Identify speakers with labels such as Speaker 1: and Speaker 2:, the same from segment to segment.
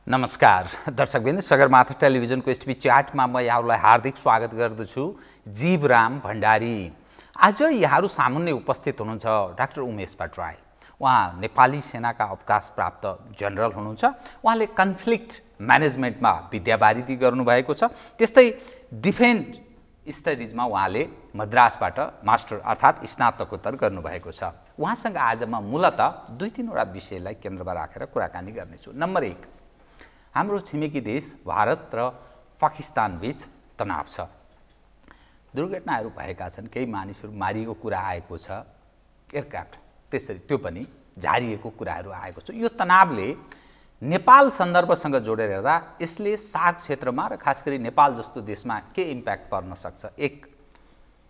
Speaker 1: नमस्कार दर्शकवृन्द, सगरमाथा टेलिभिजनको एसटिभी च्याटमा म यहाँहरूलाई हार्दिक स्वागत गर्दछु। जीवराम भण्डारी आज यहाँहरू सामुन्ने उपस्थित हुनुहुन्छ डाक्टर उमेश भट्टराई। उहाँ नेपाली सेनाका अवकाश प्राप्त जनरल हुनुहुन्छ। उहाँले कन्फ्लिक्ट म्यानेजमेन्टमा विद्यावारिधि गर्नुभएको छ। त्यस्तै डिफेन्स स्टडिजमा उहाँले मद्रासबाट मास्टर अर्थात् स्नातकोत्तर गर्नुभएको छ। उहाँसँग आज म मूलतः दुई तीनवटा विषयलाई केन्द्रमा राखेर कुराकानी गर्नेछु। नम्बर 1, हाम्रो छिमेकी देश भारत र पाकिस्तान बीच तनाव छ। दुर्घटनाहरू भएका छन्, केही मानिसहरू मारिएको कुरा आएको छ, एयरक्राफ्ट त्यसरी त्यो पनि झारिएको कुराहरू आएको छ। यो तनावले नेपाल सन्दर्भसँग जोडेर हेर्दा यसले सार्क क्षेत्रमा र खास गरी नेपाल जस्तो देशमा के इम्प्याक्ट पर्न सक्छ? 1,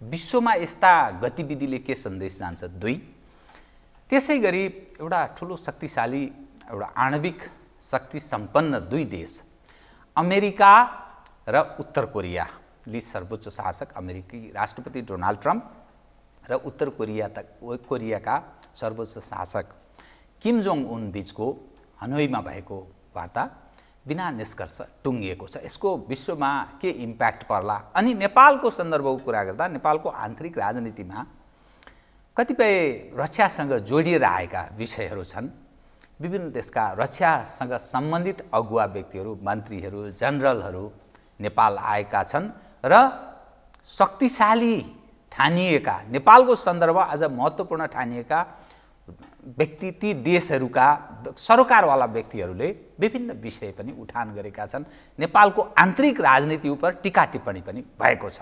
Speaker 1: विश्वमा यस्ता गतिविधिले के सन्देश जान्छ? 2, त्यसै गरी एउटा ठुलो शक्तिशाली एउटा आणविक शक्ति सम्पन्न दुई देश अमेरिका र उत्तर कोरियाले सर्वोच्च शासक अमेरिकी राष्ट्रपति डोनाल्ड ट्रम्प र उत्तर कोरियाका सर्वोच्च शासक किम जोङ उन बीचको हनोईमा भएको वार्ता बिना निष्कर्ष टुङ्गिएको छ। यसको विश्वमा के इम्प्याक्ट पर्ला? अनि नेपालको सन्दर्भको कुरा गर्दा नेपालको आन्तरिक राजनीतिमा कतिपय रक्षासँग जोडिएर आएका विषयहरू छन्। विभिन्न देशका रक्षासँग सम्बन्धित अगुवा व्यक्तिहरू, मन्त्रीहरू, जनरलहरू नेपाल आएका छन् र शक्तिशाली ठानिएका, नेपालको सन्दर्भमा अझ महत्त्वपूर्ण ठानिएका व्यक्ति, ती देशहरूका सरकारवाला व्यक्तिहरूले विभिन्न विषय पनि उठान गरेका छन्। नेपालको आन्तरिक राजनीति उप टीका टिप्पणी पनि भएको छ।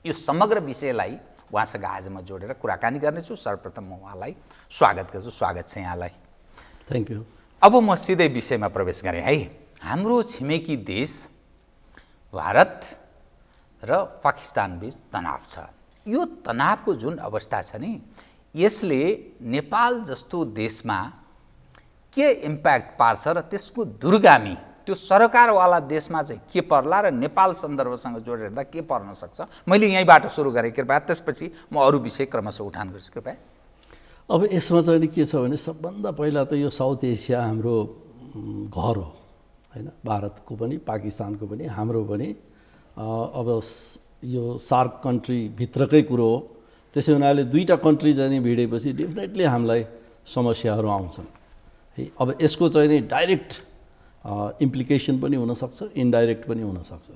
Speaker 1: यो समग्र विषयलाई उहाँसँग आज म जोडेर कुराकानी गर्नेछु। सर्वप्रथम म उहाँलाई स्वागत गर्छु। स्वागत छ यहाँलाई।
Speaker 2: Thank you.
Speaker 1: अब म सिधै विषयमा प्रवेश गरेँ है। हाम्रो छिमेकी देश भारत र पाकिस्तान बीच तनाव छ। यो तनावको जुन अवस्था छ नि, यसले नेपाल जस्तो देशमा के इम्प्याक्ट पार्छ र त्यसको दूरगामी त्यो सरकारवाला देशमा चाहिँ के पर्ला र नेपाल सन्दर्भसँग जोडेर हेर्दा के पर्न सक्छ? मैले यहीँबाट सुरु गरेँ कृपया, त्यसपछि म अरू विषय क्रमशः उठान गर्छु कृपया।
Speaker 2: अब यसमा चाहिँ के छ भने सबभन्दा पहिला त यो साउथ एसिया हाम्रो घर हो हैन, भारतको पनि पाकिस्तानको पनि हाम्रो पनि। अब यो सार्क कन्ट्री भित्रकै कुरो हो। त्यसै हुनाले दुईटा कन्ट्री चाहिँ भिडेपछि डेफिनेटली हामीलाई समस्याहरू आउँछन् है। अब यसको चाहिँ नि डाइरेक्ट इम्प्लिकेसन पनि हुनसक्छ, इन्डाइरेक्ट पनि हुनसक्छ।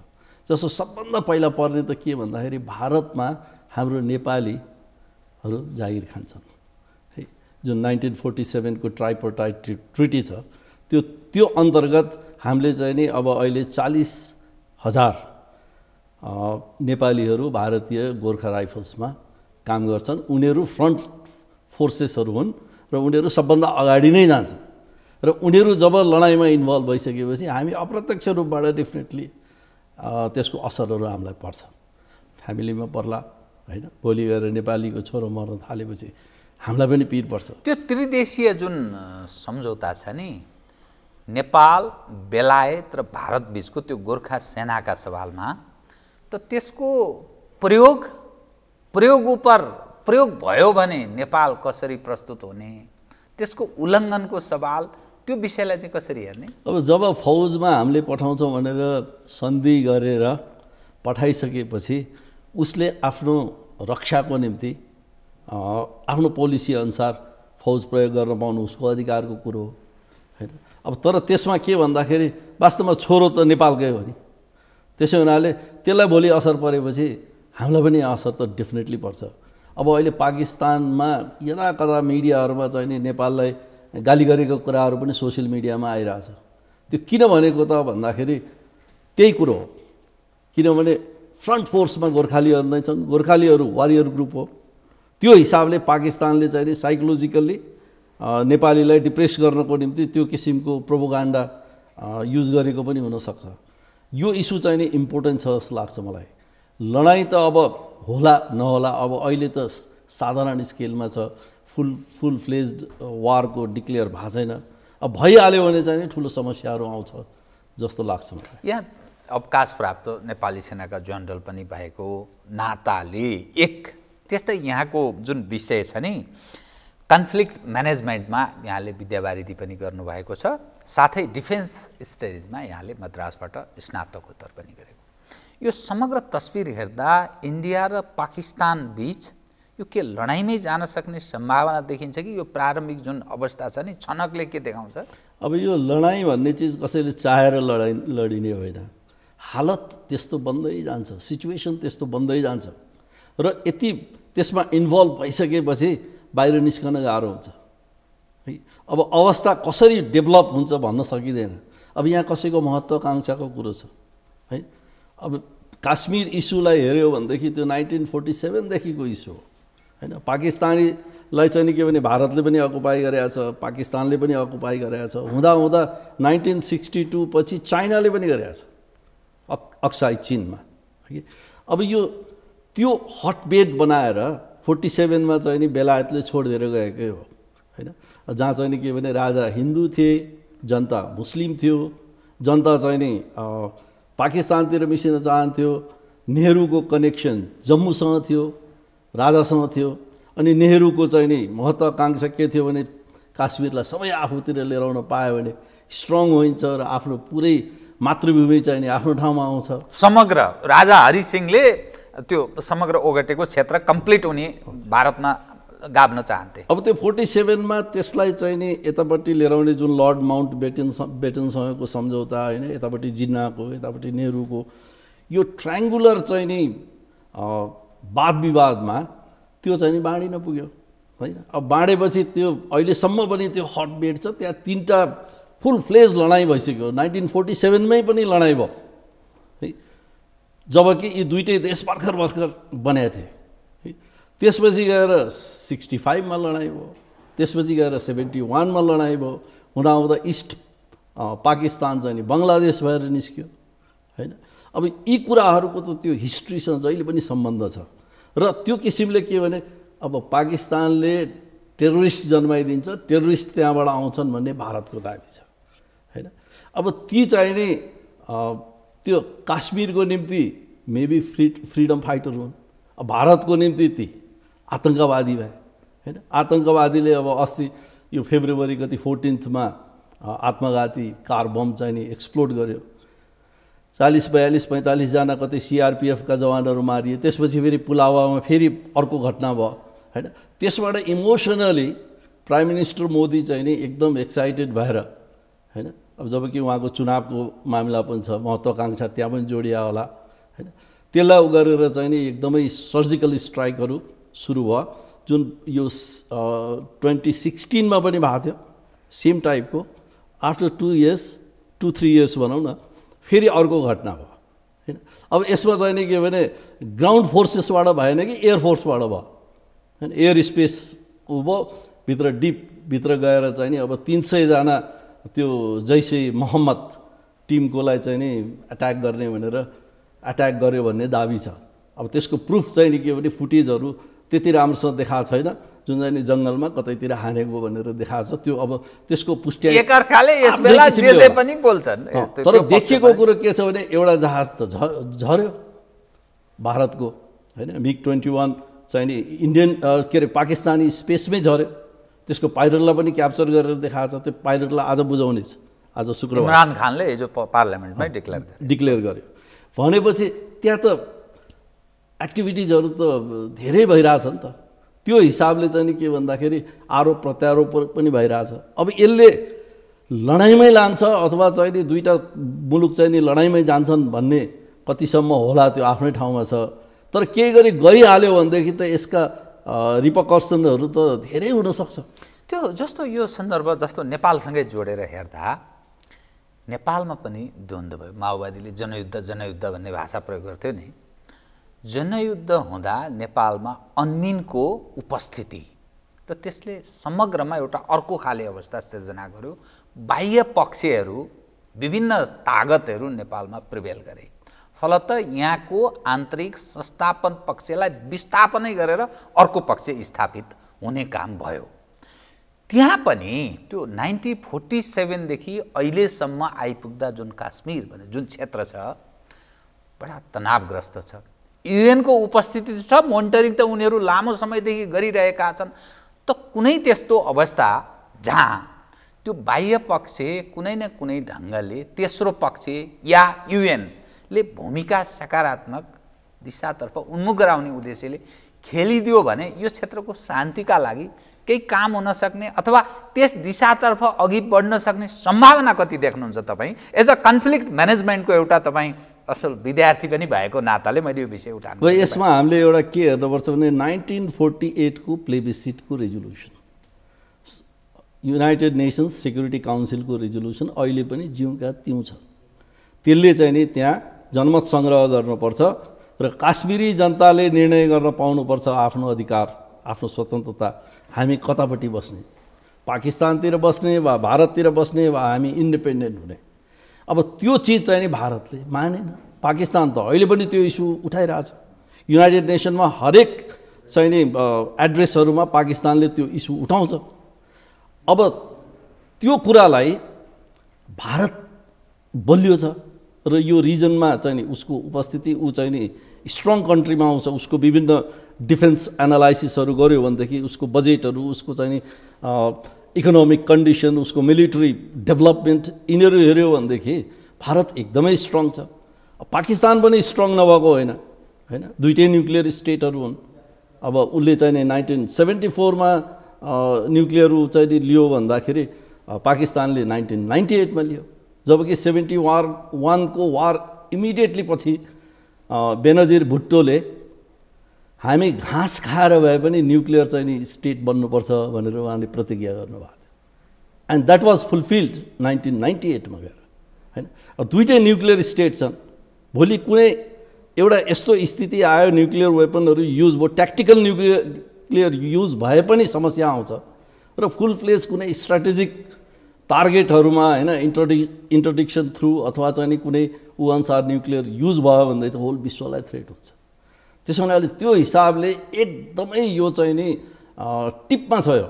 Speaker 2: जस्तो सबभन्दा पहिला पर्ने त के भन्दाखेरि भारतमा हाम्रो नेपालीहरू जागिर खान्छन् है। जुन 1947 को ट्राइपोर्टाइट ट्रिटी छ, त्यो अन्तर्गत हामीले चाहिँ नि अब अहिले 40,000 नेपालीहरू भारतीय गोर्खा राइफल्समा काम गर्छन्। उनीहरू फ्रन्ट फोर्सेसहरू हुन् र उनीहरू सबभन्दा अगाडि नै जान्छन्। र उनीहरू जब लडाइँमा इन्भल्भ भइसकेपछि हामी अप्रत्यक्ष रूपबाट डेफिनेटली त्यसको असरहरू हामीलाई पर्छ, फ्यामिलीमा पर्ला होइन। भोलि गएर नेपालीको छोरो मर्न थालेपछि हामीलाई पनि पिर पर्छ।
Speaker 1: त्यो त्रिदेशीय जुन सम्झौता छ नि, नेपाल, बेलायत र भारत बीचको त्यो गोर्खा सेनाका सवालमा, त त्यसको प्रयोग भयो भने नेपाल कसरी प्रस्तुत हुने, त्यसको उल्लङ्घनको सवाल, त्यो विषयलाई चाहिँ कसरी हेर्ने?
Speaker 2: अब जब फौजमा हामीले पठाउँछौँ भनेर सन्धि गरेर पठाइसकेपछि उसले आफ्नो रक्षाको निम्ति आफ्नो पोलिसी अनुसार फौज प्रयोग गर्न पाउनु उसको अधिकारको कुरो हो होइन। अब तर त्यसमा के भन्दाखेरि वास्तवमा छोरो त नेपालकै हो नि। त्यसै हुनाले त्यसलाई भोलि असर परेपछि हामीलाई पनि असर त डेफिनेटली पर्छ। अब अहिले पाकिस्तानमा यता कता मिडियाहरूमा चाहिँ नि नेपाललाई गाली गरेको कुराहरू पनि सोसियल मिडियामा आइरहेछ। त्यो किन भनेको त भन्दाखेरि त्यही कुरो हो, किनभने फ्रन्ट फोर्समा गोर्खालीहरू नै छन्। गोर्खालीहरू वारियर ग्रुप हो। त्यो हिसाबले पाकिस्तानले चाहिँ नि साइकोलोजिकल्ली नेपालीलाई डिप्रेस गर्नको निम्ति त्यो किसिमको प्रोपोगन्डा युज गरेको पनि हुनसक्छ। यो इस्यु चाहिँ नि इम्पोर्टेन्ट छ जस्तो लाग्छ मलाई। लडाइँ त अब होला नहोला, अब अहिले त साधारण स्केलमा छ, फुल फ्लेज्ड वारको डिक्लेयर भएको छैन। अब भइहाल्यो भने चाहिँ नि ठुलो समस्याहरू आउँछ जस्तो लाग्छ मलाई।
Speaker 1: यहाँ अवकाश प्राप्त नेपाली सेनाका जनरल पनि भएको नाताले त्यस्तै यहाँको जुन विषय छ नि, कन्फ्लिक्ट म्यानेजमेन्टमा यहाँले विद्यावारिधि पनि गर्नुभएको छ साथै डिफेन्स स्टडिजमा यहाँले मद्रासबाट स्नातकोत्तर पनि गरेको। यो समग्र तस्बिर हेर्दा इन्डिया र पाकिस्तान बीच यो के लडाइँमै जान सक्ने सम्भावना देखिन्छ कि यो प्रारम्भिक जुन अवस्था छ नि छनकले के देखाउँछ?
Speaker 2: अब यो लडाइँ भन्ने चिज कसैले चाहेर लडिने होइन, हालत त्यस्तो बन्दै जान्छ, सिचुएसन त्यस्तो बन्दै जान्छ र यति त्यसमा इन्भल्भ भइसकेपछि बाहिर निस्कन गाह्रो हुन्छ है। अब अवस्था कसरी डेभलप हुन्छ भन्न सकिँदैन। अब यहाँ कसैको महत्त्वाकांक्षाको कुरो छ है। अब काश्मीर इस्युलाई हेऱ्यो भनेदेखि त्यो 1947 देखिको इस्यु हो हैन। पाकिस्तानीलाई चाहिँ के भने भारतले पनि अकुपाई गरेको छ, पाकिस्तानले पनि अकुपाई गरेको छ, हुँदा हुँदा 1962 पछि चाइनाले पनि गरेको छ अक्साई चीनमा। अब यो त्यो हटबेड बनाएर 47 मा चाहिँ नि बेलायतले छोडिदिएर गएकै हो हैन। जहाँ चाहिँ नि के भने राजा हिन्दू थिए, जनता मुस्लिम थियो, जनता चाहिँ नि पाकिस्तानतिर मिसिन चाहन्थ्यो, नेहरूको कनेक्सन जम्मूसँग थियो, राजासँग थियो, अनि नेहरूको चाहिँ नि महत्त्वाकांक्षा के थियो भने काश्मीरलाई सबै आफूतिर लिएर आउन पायो भने स्ट्रङ हुन्छ र आफ्नो पुरै मातृभूमि चाहिँ नि आफ्नो ठाउँमा आउँछ।
Speaker 1: समग्र राजा हरि सिंहले त्यो समग्र ओगटेको क्षेत्र कम्प्लिट उनी भारतमा गाभ्न चाहन्थे।
Speaker 2: अब त्यो 47 मा त्यसलाई चाहिँ नि यतापट्टि लिएर आउने जुन लर्ड माउन्ट बेटनसँगको सम्झौता होइन, यतापट्टि जिन्नाको यतापट्टि नेहरूको यो ट्रायङ्गुलर चाहिँ नि वाद विवादमा त्यो चाहिँ नि बाँडिन पुग्यो होइन। अब बाँडेपछि त्यो अहिलेसम्म पनि त्यो हटबेड छ, त्यहाँ 3टा फुल फ्लेज लडाइँ भइसक्यो। 1947 मै पनि लडाइँ भयो है, जबकि यी दुईटै देश भर्खर बनेका थिए है। त्यसपछि गएर 65 मा लडाइँ भयो, त्यसपछि गएर 71 मा लडाइँ भयो, हुँदा इस्ट पाकिस्तान चाहिँ नि बङ्गलादेश भएर निस्क्यो होइन। अब यी कुराहरूको त त्यो हिस्ट्रीसँग जहिले पनि सम्बन्ध छ र त्यो किसिमले के भने अब पाकिस्तानले टेरोरिस्ट जन्माइदिन्छ, टेरोरिस्ट त्यहाँबाट आउँछन् भन्ने भारतको दाबी छ हैन। अब ती चाहिँ नि त्यो काश्मीरको निम्ति मेबी फ्रिडम फाइटर हुन्, अब भारतको निम्ति ती आतङ्कवादी भए हैन। आतङ्कवादीले अब अस्ति यो फेब्रुअरी कति 14 मा आत्मघाती कार बम चाहिँ नि एक्सप्लोड गर्यो, 40, 42, 45 जना कतै CRPF का जवानहरू मारिए। त्यसपछि फेरि पुलवामामा फेरि अर्को घटना भयो हैन। त्यसबाट इमोसनली प्राइम मिनिस्टर मोदी चाहिँ नि एकदम एक्साइटेड भएर हैन। अब जबकि उहाँको चुनावको मामला पनि छ, महत्त्वाकांक्षा त्यहाँ पनि जोडिया होला हैन। त्यसलाई गरेर चाहिँ नि एकदमै सर्जिकल स्ट्राइकहरू सुरु भयो, जुन यो 2016 मा पनि भएको थियो सेम टाइपको। आफ्टर 2-3 इयर्स भनौँ न फेरि अर्को घटना भयो हैन। अब यसमा चाहिँ नि के भने ग्राउन्ड फोर्सेसबाट भएन कि एयर फोर्सबाट भयो हैन। एयर स्पेस भयो, भित्र डिप भित्र गएर चाहिँ नि अब 300 जना त्यो जैसे मोहम्मद टिमकोलाई चाहिँ नि अट्याक गर्ने भनेर अट्याक गर्यो भन्ने दाबी छ। अब त्यसको प्रुफ चाहिँ नि के भने फुटेजहरू त्यति राम्रोसँग देखाएको छैन, जुन चाहिँ नि जङ्गलमा कतैतिर हानेको भनेर देखाएको छ। त्यो अब त्यसको पुष्टि
Speaker 1: एकअर्काले यस बेला जे पनि बोल्छन्,
Speaker 2: तर देखिएको कुरो के छ भने एउटा जहाज त झर्यो भारतको हैन। MiG-21 चाहिँ नि इन्डियन के अरे पाकिस्तानी स्पेसमै झर्यो, त्यसको पाइलटलाई पनि क्याप्चर गरेर देखाएको छ। त्यो पाइलटलाई आज बुझाउनेछ, आज शुक्रबार
Speaker 1: इमरान खानले हिजो पार्लियामेन्टमै
Speaker 2: डिक्लेयर गर्यो। भनेपछि त्यहाँ त एक्टिभिटिजहरू त धेरै भइरहेछ नि त। त्यो हिसाबले चाहिँ नि के भन्दाखेरि आरोप प्रत्यारोप पनि भइरहेछ। अब यसले लडाइँमै लान्छ अथवा चाहिँ नि दुईटा मुलुक चाहिँ नि लडाइँमै जान्छन् भन्ने कतिसम्म होला त्यो आफ्नै ठाउँमा छ। तर केही गरी गइहाल्यो भनेदेखि त यसका रिपकर्सनहरू त धेरै हुनसक्छ।
Speaker 1: त्यो जस्तो यो सन्दर्भ जस्तो नेपालसँगै जोडेर हेर्दा नेपालमा पनि द्वन्द्व भयो। माओवादीले जनयुद्ध भन्ने भाषा प्रयोग गर्थ्यो नि। जनयुद्ध हुँदा नेपालमा अन्मिनको उपस्थिति र त्यसले समग्रमा एउटा अर्को खाले अवस्था सिर्जना गर्यो। बाह्य पक्षहरू विभिन्न तागतहरू नेपालमा प्रिभेल गरे, फलत यहाँको आन्तरिक संस्थापन पक्षलाई विस्थापनै गरेर अर्को पक्ष स्थापित हुने काम भयो। त्यहाँ पनि त्यो 1947 देखि अहिलेसम्म आइपुग्दा जुन काश्मीर भने जुन क्षेत्र छ बडा तनावग्रस्त छ। UN को उपस्थिति छ, मोनिटरिङ त उनीहरू लामो समयदेखि गरिरहेका छन्। त कुनै त्यस्तो अवस्था जहाँ त्यो बाह्य पक्ष कुनै न कुनै ढङ्गले तेस्रो पक्ष या युएनले भूमिका सकारात्मक दिशातर्फ उन्मुख गराउने उद्देश्यले खेलिदियो भने यो क्षेत्रको शान्तिका लागि केही काम हुन सक्ने अथवा त्यस दिशातर्फ अघि बढ्न सक्ने सम्भावना कति देख्नुहुन्छ तपाईँ? एज अ कन्फ्लिक्ट म्यानेजमेन्टको एउटा तपाईँ असल विद्यार्थी पनि भएको नाताले मैले यो विषय उठाएको।
Speaker 2: यसमा हामीले एउटा के हेर्नुपर्छ भने 1948 को प्लेबिसिटको रेजोल्युसन, युनाइटेड नेसन्स सेक्युरिटी काउन्सिलको रेजोल्युसन अहिले पनि जिउँका त्यौँ छ। त्यसले चाहिँ नि त्यहाँ जनमत सङ्ग्रह गर्नुपर्छ र काश्मीरी जनताले निर्णय गर्न पाउनुपर्छ आफ्नो अधिकार, आफ्नो स्वतन्त्रता। हामी कतापट्टि बस्ने, पाकिस्तानतिर बस्ने वा भारततिर बस्ने वा हामी इन्डिपेन्डेन्ट हुने। अब त्यो चिज चाहिँ नि भारतले मानेन। पाकिस्तान त अहिले पनि त्यो इस्यु उठाइरहेछ। युनाइटेड नेसनमा हरेक चाहिँ नि एड्रेसहरूमा पाकिस्तानले त्यो इस्यु उठाउँछ। अब त्यो कुरालाई भारत बलियो छ र यो रिजनमा चाहिँ नि उसको उपस्थिति, ऊ चाहिँ नि स्ट्रङ कन्ट्रीमा आउँछ। उसको विभिन्न डिफेन्स एनालाइसिसहरू गर्यो भनेदेखि उसको बजेटहरू, उसको चाहिँ नि इकोनोमिक कन्डिसन, उसको मिलिट्री डेभलपमेन्ट यिनीहरू हेऱ्यो भनेदेखि भारत एकदमै स्ट्रङ छ। पाकिस्तान पनि स्ट्रङ नभएको होइन, होइन, दुईटै न्युक्लियर स्टेटहरू हुन्। अब उसले चाहिँ नि 1974 मा न्युक्लियर चाहिँ नि लियो भन्दाखेरि पाकिस्तानले 1998 मा लियो, जबकि 71 को वार इमिडिएटली पछि बेनजिर भुट्टोले हामी घाँस खाएर भए पनि न्युक्लियर चाहिँ नि स्टेट बन्नुपर्छ भनेर उहाँले प्रतिज्ञा गर्नुभएको थियो। एन्ड द्याट वाज फुलफिल्ड 1998 मा गएर, होइन। दुईटै न्युक्लियर स्टेट छन्। भोलि कुनै एउटा यस्तो स्थिति आयो न्युक्लियर वेपनहरू युज भयो, ट्याक्टिकल न्युक्लियर युज भए पनि समस्या आउँछ र फुल फ्लेज कुनै स्ट्राटेजिक टार्गेटहरूमा, होइन, इन्टरडिक्सन थ्रु अथवा चाहिँ नि कुनै ऊ अनुसार न्युक्लियर युज भयो भन्दै त होल विश्वलाई थ्रेट हुन्छ। त्यसो हुनाले त्यो हिसाबले एकदमै यो चाहिँ नि टिपमा छ यो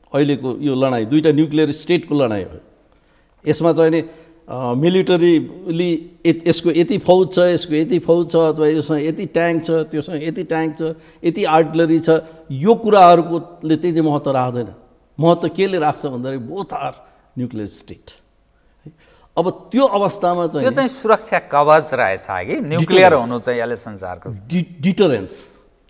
Speaker 2: अहिलेको यो लडाइँ, दुईटा न्युक्लियर स्टेटको लडाइँ हो। यसमा चाहिँ नि मिलिटरीली यसको यति फौज छ, यसको यति फौज छ, अथवा योसँग यति ट्याङ्क छ, त्योसँग यति ट्याङ्क छ, यति आर्टिलरी छ, यो कुराहरूकोले त्यति महत्त्व राख्दैन। महत्त्व केले राख्छ भन्दाखेरि बोथ आर न्युक्लियर स्टेट। अब त्यो अवस्थामा चाहिँ
Speaker 1: त्यो चाहिँ सुरक्षा कवच रहेछ कि न्युक्लियर हुनु चाहिँ यसले संसारको
Speaker 2: डिटरेन्स।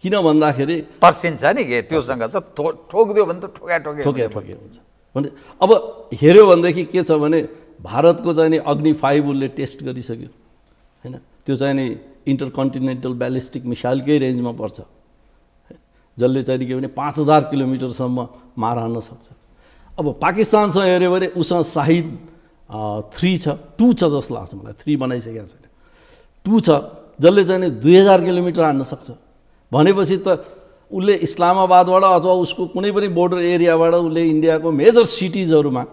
Speaker 2: किन भन्दाखेरि
Speaker 1: तर्सिन्छ नि के त्योसँग छ, ठोकिदियो भने त ठोके
Speaker 2: हुन्छ भने। अब हेऱ्यो भनेदेखि के छ भने भारतको चाहिँ नि अग्नि 5 उसले टेस्ट गरिसक्यो, होइन। त्यो चाहिँ नि इन्टरकन्टिनेन्टल ब्यालिस्टिक मिसाइलकै रेन्जमा पर्छ, जसले चाहिँ के भने 5000 किलोमिटरसम्म मार हान्न सक्छ। अब पाकिस्तानसँग हेऱ्यो भने उसँग शाहिद 3 छ, 2 छ जस्तो लाग्छ मलाई, 3 बनाइसकेको छैन, 2 छ, जसले चाहिँ नि 2000 किलोमिटर हान्न सक्छ। भनेपछि त उसले इस्लामाबादबाट अथवा उसको कुनै पनि बोर्डर एरियाबाट उसले इन्डियाको मेजर सिटिजहरूमा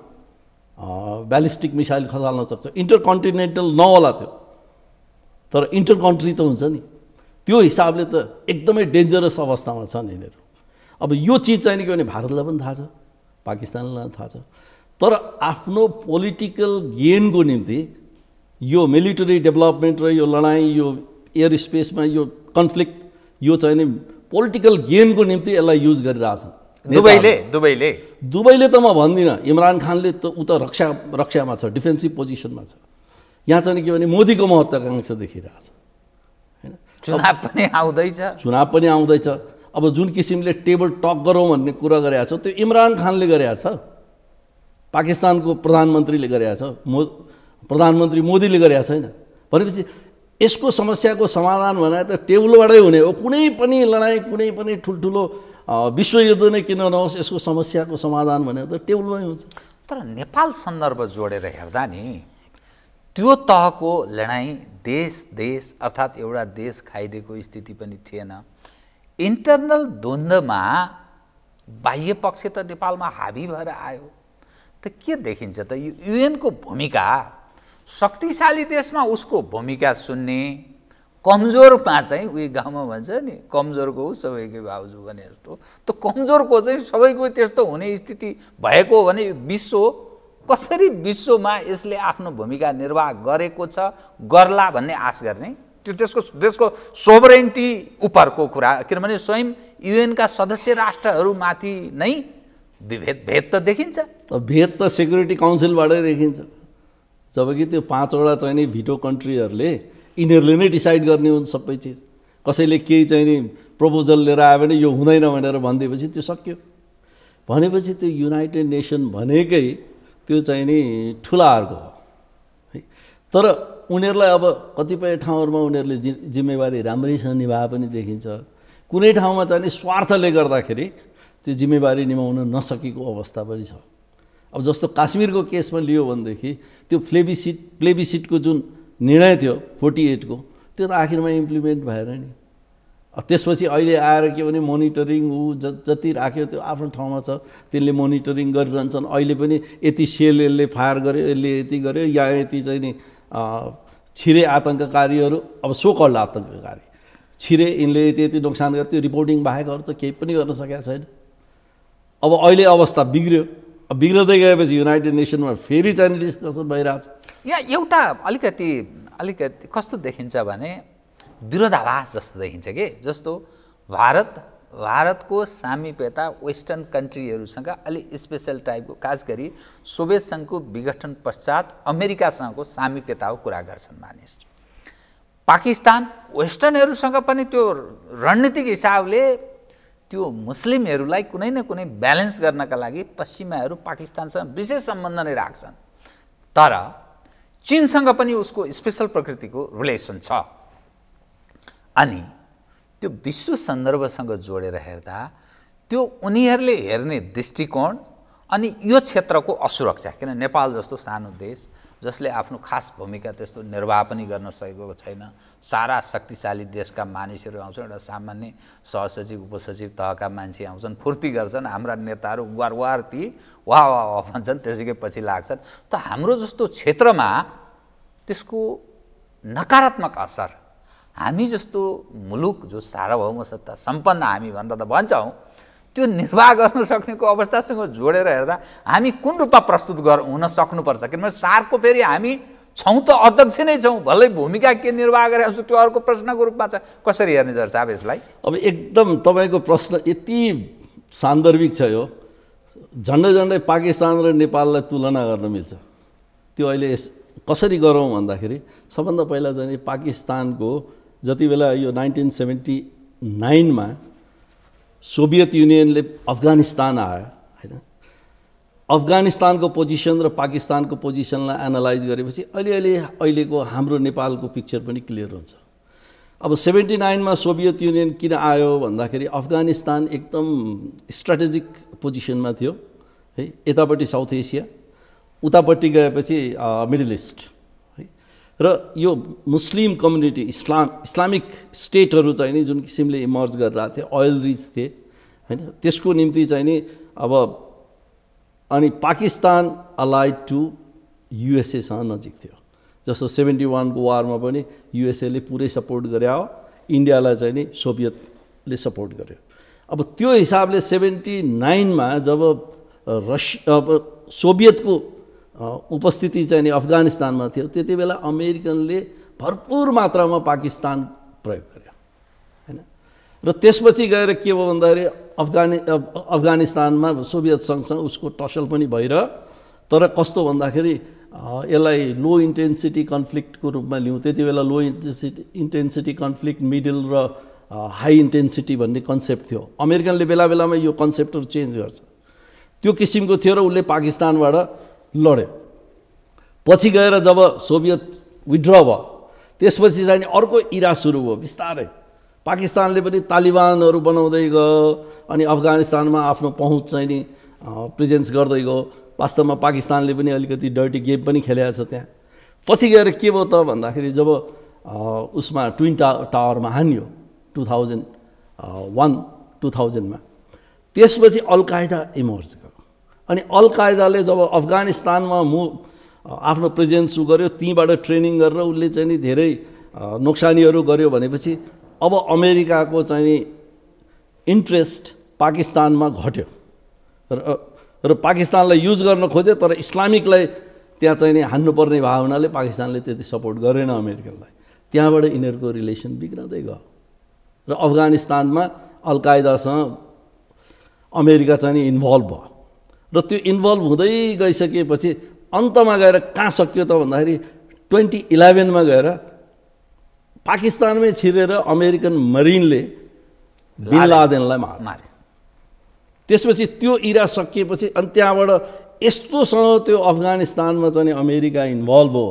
Speaker 2: ब्यालिस्टिक मिसाइल खसाल्न सक्छ। इन्टरकन्टिनेन्टल नहोला त्यो, तर इन्टर कन्ट्री त हुन्छ नि। त्यो हिसाबले त एकदमै डेन्जरस अवस्थामा छन् यिनीहरू। अब यो चिज चाहिँ के भने भारतलाई पनि थाहा छ, पाकिस्तानलाई थाहा छ, तर आफ्नो पोलिटिकल गेनको निम्ति यो मिलिटरी डेभलपमेन्ट र यो लडाइँ, यो एयर स्पेसमा यो कन्फ्लिक्ट, यो चाहिँ नि पोलिटिकल गेनको निम्ति यसलाई युज गरिरहेछन् दुबईले। त म भन्दिनँ, इमरान खानले त ऊ त रक्षामा छ, डिफेन्सिभ पोजिसनमा छ। यहाँ चाहिँ के भने मोदीको महत्त्वाकांक्षा देखिरहेछ, होइन।
Speaker 1: चुनाव
Speaker 2: पनि आउँदैछ। अब जुन किसिमले टेबल टक गरौँ भन्ने कुरा गरेको छ त्यो इमरान खानले गरेको छ, पाकिस्तानको प्रधानमन्त्रीले गरेको छ, प्रधानमन्त्री मोदीले गरेको छैन। भनेपछि यसको समस्याको समाधान भने त टेबलबाटै हुने हो। कुनै पनि लडाइँ, कुनै पनि ठुल्ठुलो विश्वयुद्ध नै किन नहोस्, यसको समस्याको समाधान भने त टेबलमै हुन्छ।
Speaker 1: तर नेपाल सन्दर्भ जोडेर हेर्दा नि त्यो तहको लडाइँ देश अर्थात् एउटा देश खाइदिएको स्थिति पनि थिएन। इन्टरनल द्वन्द्वमा बाह्य पक्ष त नेपालमा हाबी भएर आयो। त के देखिन्छ त युएनको भूमिका, शक्तिशाली देशमा उसको भूमिका सुन्ने, कमजोरमा चाहिँ उही गाउँमा भन्छ नि कमजोरको सबैकै भाउजू भने जस्तो, त कमजोरको चाहिँ सबैको त्यस्तो हुने स्थिति भएको हो भने विश्व कसरी विश्वमा यसले आफ्नो भूमिका निर्वाह गरेको छ, गर्ला भन्ने आश गर्ने? त्यो देशको सोभरेन्टी उपरको कुरा, किनभने स्वयं युएनका सदस्य राष्ट्रहरूमाथि नै भेद त देखिन्छ।
Speaker 2: भेद त सेक्युरिटी काउन्सिलबाटै देखिन्छ, जबकि त्यो 5वटा चाहिँ नि भिटो कन्ट्रीहरूले यिनीहरूले नै डिसाइड गर्ने हुन्छ सबै चिज। कसैले केही चाहिँ नि प्रपोजल लिएर आयो भने यो हुँदैन भनेर भनिदिएपछि त्यो सक्यो। भनेपछि त्यो युनाइटेड नेसन भनेकै त्यो चाहिँ नि ठुला अर्को हो है। तर उनीहरूलाई अब कतिपय ठाउँहरूमा उनीहरूले जिम्मेवारी राम्रैसँग निभाए पनि देखिन्छ, कुनै ठाउँमा चाहिँ नि स्वार्थले गर्दाखेरि त्यो जिम्मेवारी निभाउन नसकेको अवस्था पनि छ। अब जस्तो काश्मीरको केसमा लियो भनेदेखि त्यो प्लेबिसिटको जुन निर्णय थियो 48 को, त्यो त आखिरमा इम्प्लिमेन्ट भएन नि। त्यसपछि अहिले आएर के भने मोनिटरिङ जति राख्यो त्यो आफ्नो ठाउँमा छ, त्यसले मोनिटरिङ गरिरहन्छन्। अहिले पनि यति सेल यसले फायर गर्यो, यसले यति गर्यो, या यति चाहिँ नि छिरे आतङ्ककारीहरू, अब सोकल्ड आतङ्ककारी छिरे यिनले यति यति नोक्सान गर्यो, त्यो रिपोर्टिङ बाहेक अरू त केही पनि गर्न सकेका छैन। अब अहिले अवस्था बिग्रियो। अब बिग्रदै गएपछि युनाइटेड नेसनमा फेरि चाहिँ डिस्कसन भइरहेछ।
Speaker 1: यहाँ एउटा अलिकति कस्तो देखिन्छ भने विरोधाभास जस्तो देखिन्छ कि, जस्तो भारतको सामिप्यता वेस्टर्न कन्ट्रीहरूसँग अलि स्पेसल टाइपको, खास गरी सोभियत सङ्घको विघटन पश्चात अमेरिकासँगको सामिप्यताको कुरा गर्छन् मानिस। पाकिस्तान वेस्टर्नहरूसँग पनि त्यो रणनीतिक हिसाबले त्यो मुस्लिमहरूलाई कुनै न कुनै ब्यालेन्स गर्नका लागि पश्चिमाहरू पाकिस्तानसँग विशेष सम्बन्ध नै राख्छन्। तर चीनसँग पनि उसको स्पेसल प्रकृतिको रिलेसन छ। अनि त्यो विश्व सन्दर्भसँग जोडेर हेर्दा त्यो उनीहरूले हेर्ने दृष्टिकोण अनि यो क्षेत्रको असुरक्षा, किन नेपाल जस्तो सानो देश जसले आफ्नो खास भूमिका त्यस्तो निर्वाह पनि गर्न सकेको छैन, सारा शक्तिशाली देशका मानिसहरू आउँछन्, एउटा सामान्य सहसचिव उपसचिव तहका मान्छे आउँछन्, फुर्ती गर्छन्, हाम्रा नेताहरू वार ती वाह वाह वाह भन्छन्, त्यसैकै पछि लाग्छन्। त हाम्रो जस्तो क्षेत्रमा त्यसको नकारात्मक असर, हामी जस्तो मुलुक जो सार्वभौम सत्ता सम्पन्न हामी भनेर त भन्छौँ, त्यो निर्वाह गर्न सक्नेको अवस्थासँग जोडेर हेर्दा हामी कुन रूपमा प्रस्तुत हुन सक्नुपर्छ? किनभने सार्कको फेरि हामी छौँ त अध्यक्ष नै छौँ, भलै भूमिका के निर्वाह गरेर आउँछु त्यो अर्को प्रश्नको रूपमा छ। कसरी हेर्ने जर्छ अब यसलाई?
Speaker 2: अब एकदम तपाईँको प्रश्न यति सान्दर्भिक छ, यो झन्डै पाकिस्तान र नेपाललाई तुलना गर्न मिल्छ। त्यो अहिले कसरी गरौँ भन्दाखेरि सबभन्दा पहिला चाहिँ पाकिस्तानको जति बेला यो 1979 मा सोभियत युनियनले अफगानिस्तान आयो हैन, अफगानिस्तानको पोजिसन र पाकिस्तानको पोजिसनलाई एनालाइज गरेपछि अहिलेको हाम्रो नेपालको पिक्चर पनि क्लियर हुन्छ। अब 79 मा सोभियत युनियन किन आयो भन्दाखेरि अफगानिस्तान एकदम स्ट्राटेजिक पोजिसनमा थियो है, यतापट्टि साउथ एसिया, उतापट्टि गएपछि मिडल इस्ट है। र यो मुस्लिम कम्युनिटी इस्लामिक स्टेटहरू चाहिँ नि जुन किसिमले इमर्ज गरिरहेको थियो, ओइल रिच थिए हैन, त्यसको निम्ति चाहिँ नि अब अनि पाकिस्तान अलाइड टु युएसएसँग नजिक थियो। जस्तो 71 को वारमा पनि युएसएले पुरै सपोर्ट गर्यो, इन्डियालाई चाहिँ नि सोभियतले सपोर्ट गर्यो। अब त्यो हिसाबले 79 मा जब सोभियतको उपस्थिति चाहिँ नि अफगानिस्तानमा थियो, त्यति बेला अमेरिकनले भरपुर मात्रामा पाकिस्तान प्रयोग गर्यो हैन। र त्यसपछि गएर के भयो भन्दाखेरि अफगानिस्तानमा सोभियत सङ्घसँग उसको टसल पनि भइरह्यो। तर कस्तो भन्दाखेरि यसलाई लो इन्टेन्सिटी कन्फ्लिक्टको रूपमा लिउँ। त्यति बेला लो इन्टेन्सिटी कन्फ्लिक्ट, मिडल र हाई इन्टेन्सिटी भन्ने कन्सेप्ट थियो। अमेरिकनले बेला बेलामा यो कन्सेप्टहरू चेन्ज गर्छ, त्यो किसिमको थियो र उसले पाकिस्तानबाट लड्यो। पछि गएर जब सोभियत विथड्र भयो त्यसपछि चाहिँ अर्को इरा सुरु भयो बिस्तारै। पाकिस्तानले पनि तालिबानहरू बनाउँदै गयो अनि अफगानिस्तानमा आफ्नो पहुँच चाहिँ नि प्रेजेन्स गर्दै गयो। वास्तवमा पाकिस्तानले पनि अलिकति डर्टी गेम पनि खेलेको छ त्यहाँ। पछि गएर के भयो त भन्दाखेरि जब उसमा ट्विन टावरमा हान्यो 2001-2000 मा, त्यसपछि अल कायदा इमर्ज गर्यो। अनि अल कायदाले जब अफगानिस्तानमा आफ्नो प्रेजेन्स गर्यो, त्यहीँबाट ट्रेनिङ गरेर उसले चाहिँ नि धेरै नोक्सानीहरू गर्यो भनेपछि अब अमेरिकाको चाहिँ नि इन्ट्रेस्ट पाकिस्तानमा घट्यो र पाकिस्तानलाई युज गर्न खोज्यो। तर इस्लामिकलाई त्यहाँ चाहिँ नि हान्नुपर्ने भयो हुनाले पाकिस्तानले त्यति सपोर्ट गरेन अमेरिकनलाई। त्यहाँबाट यिनीहरूको रिलेसन बिग्रदै गयो र अफगानिस्तानमा अल कायदासँग अमेरिका चाहिँ नि इन्भल्भ भयो र त्यो इन्भल्भ हुँदै गइसकेपछि अन्तमा गएर कहाँ सक्यो त भन्दाखेरि 2011 गएर पाकिस्तानमै छिरेर अमेरिकन मरिनले बिन लादेनलाई मारे। त्यसपछि त्यो इरा सकिएपछि अनि त्यहाँबाट यस्तोसँग त्यो अफगानिस्तानमा चाहिँ अमेरिका इन्भल्भ हो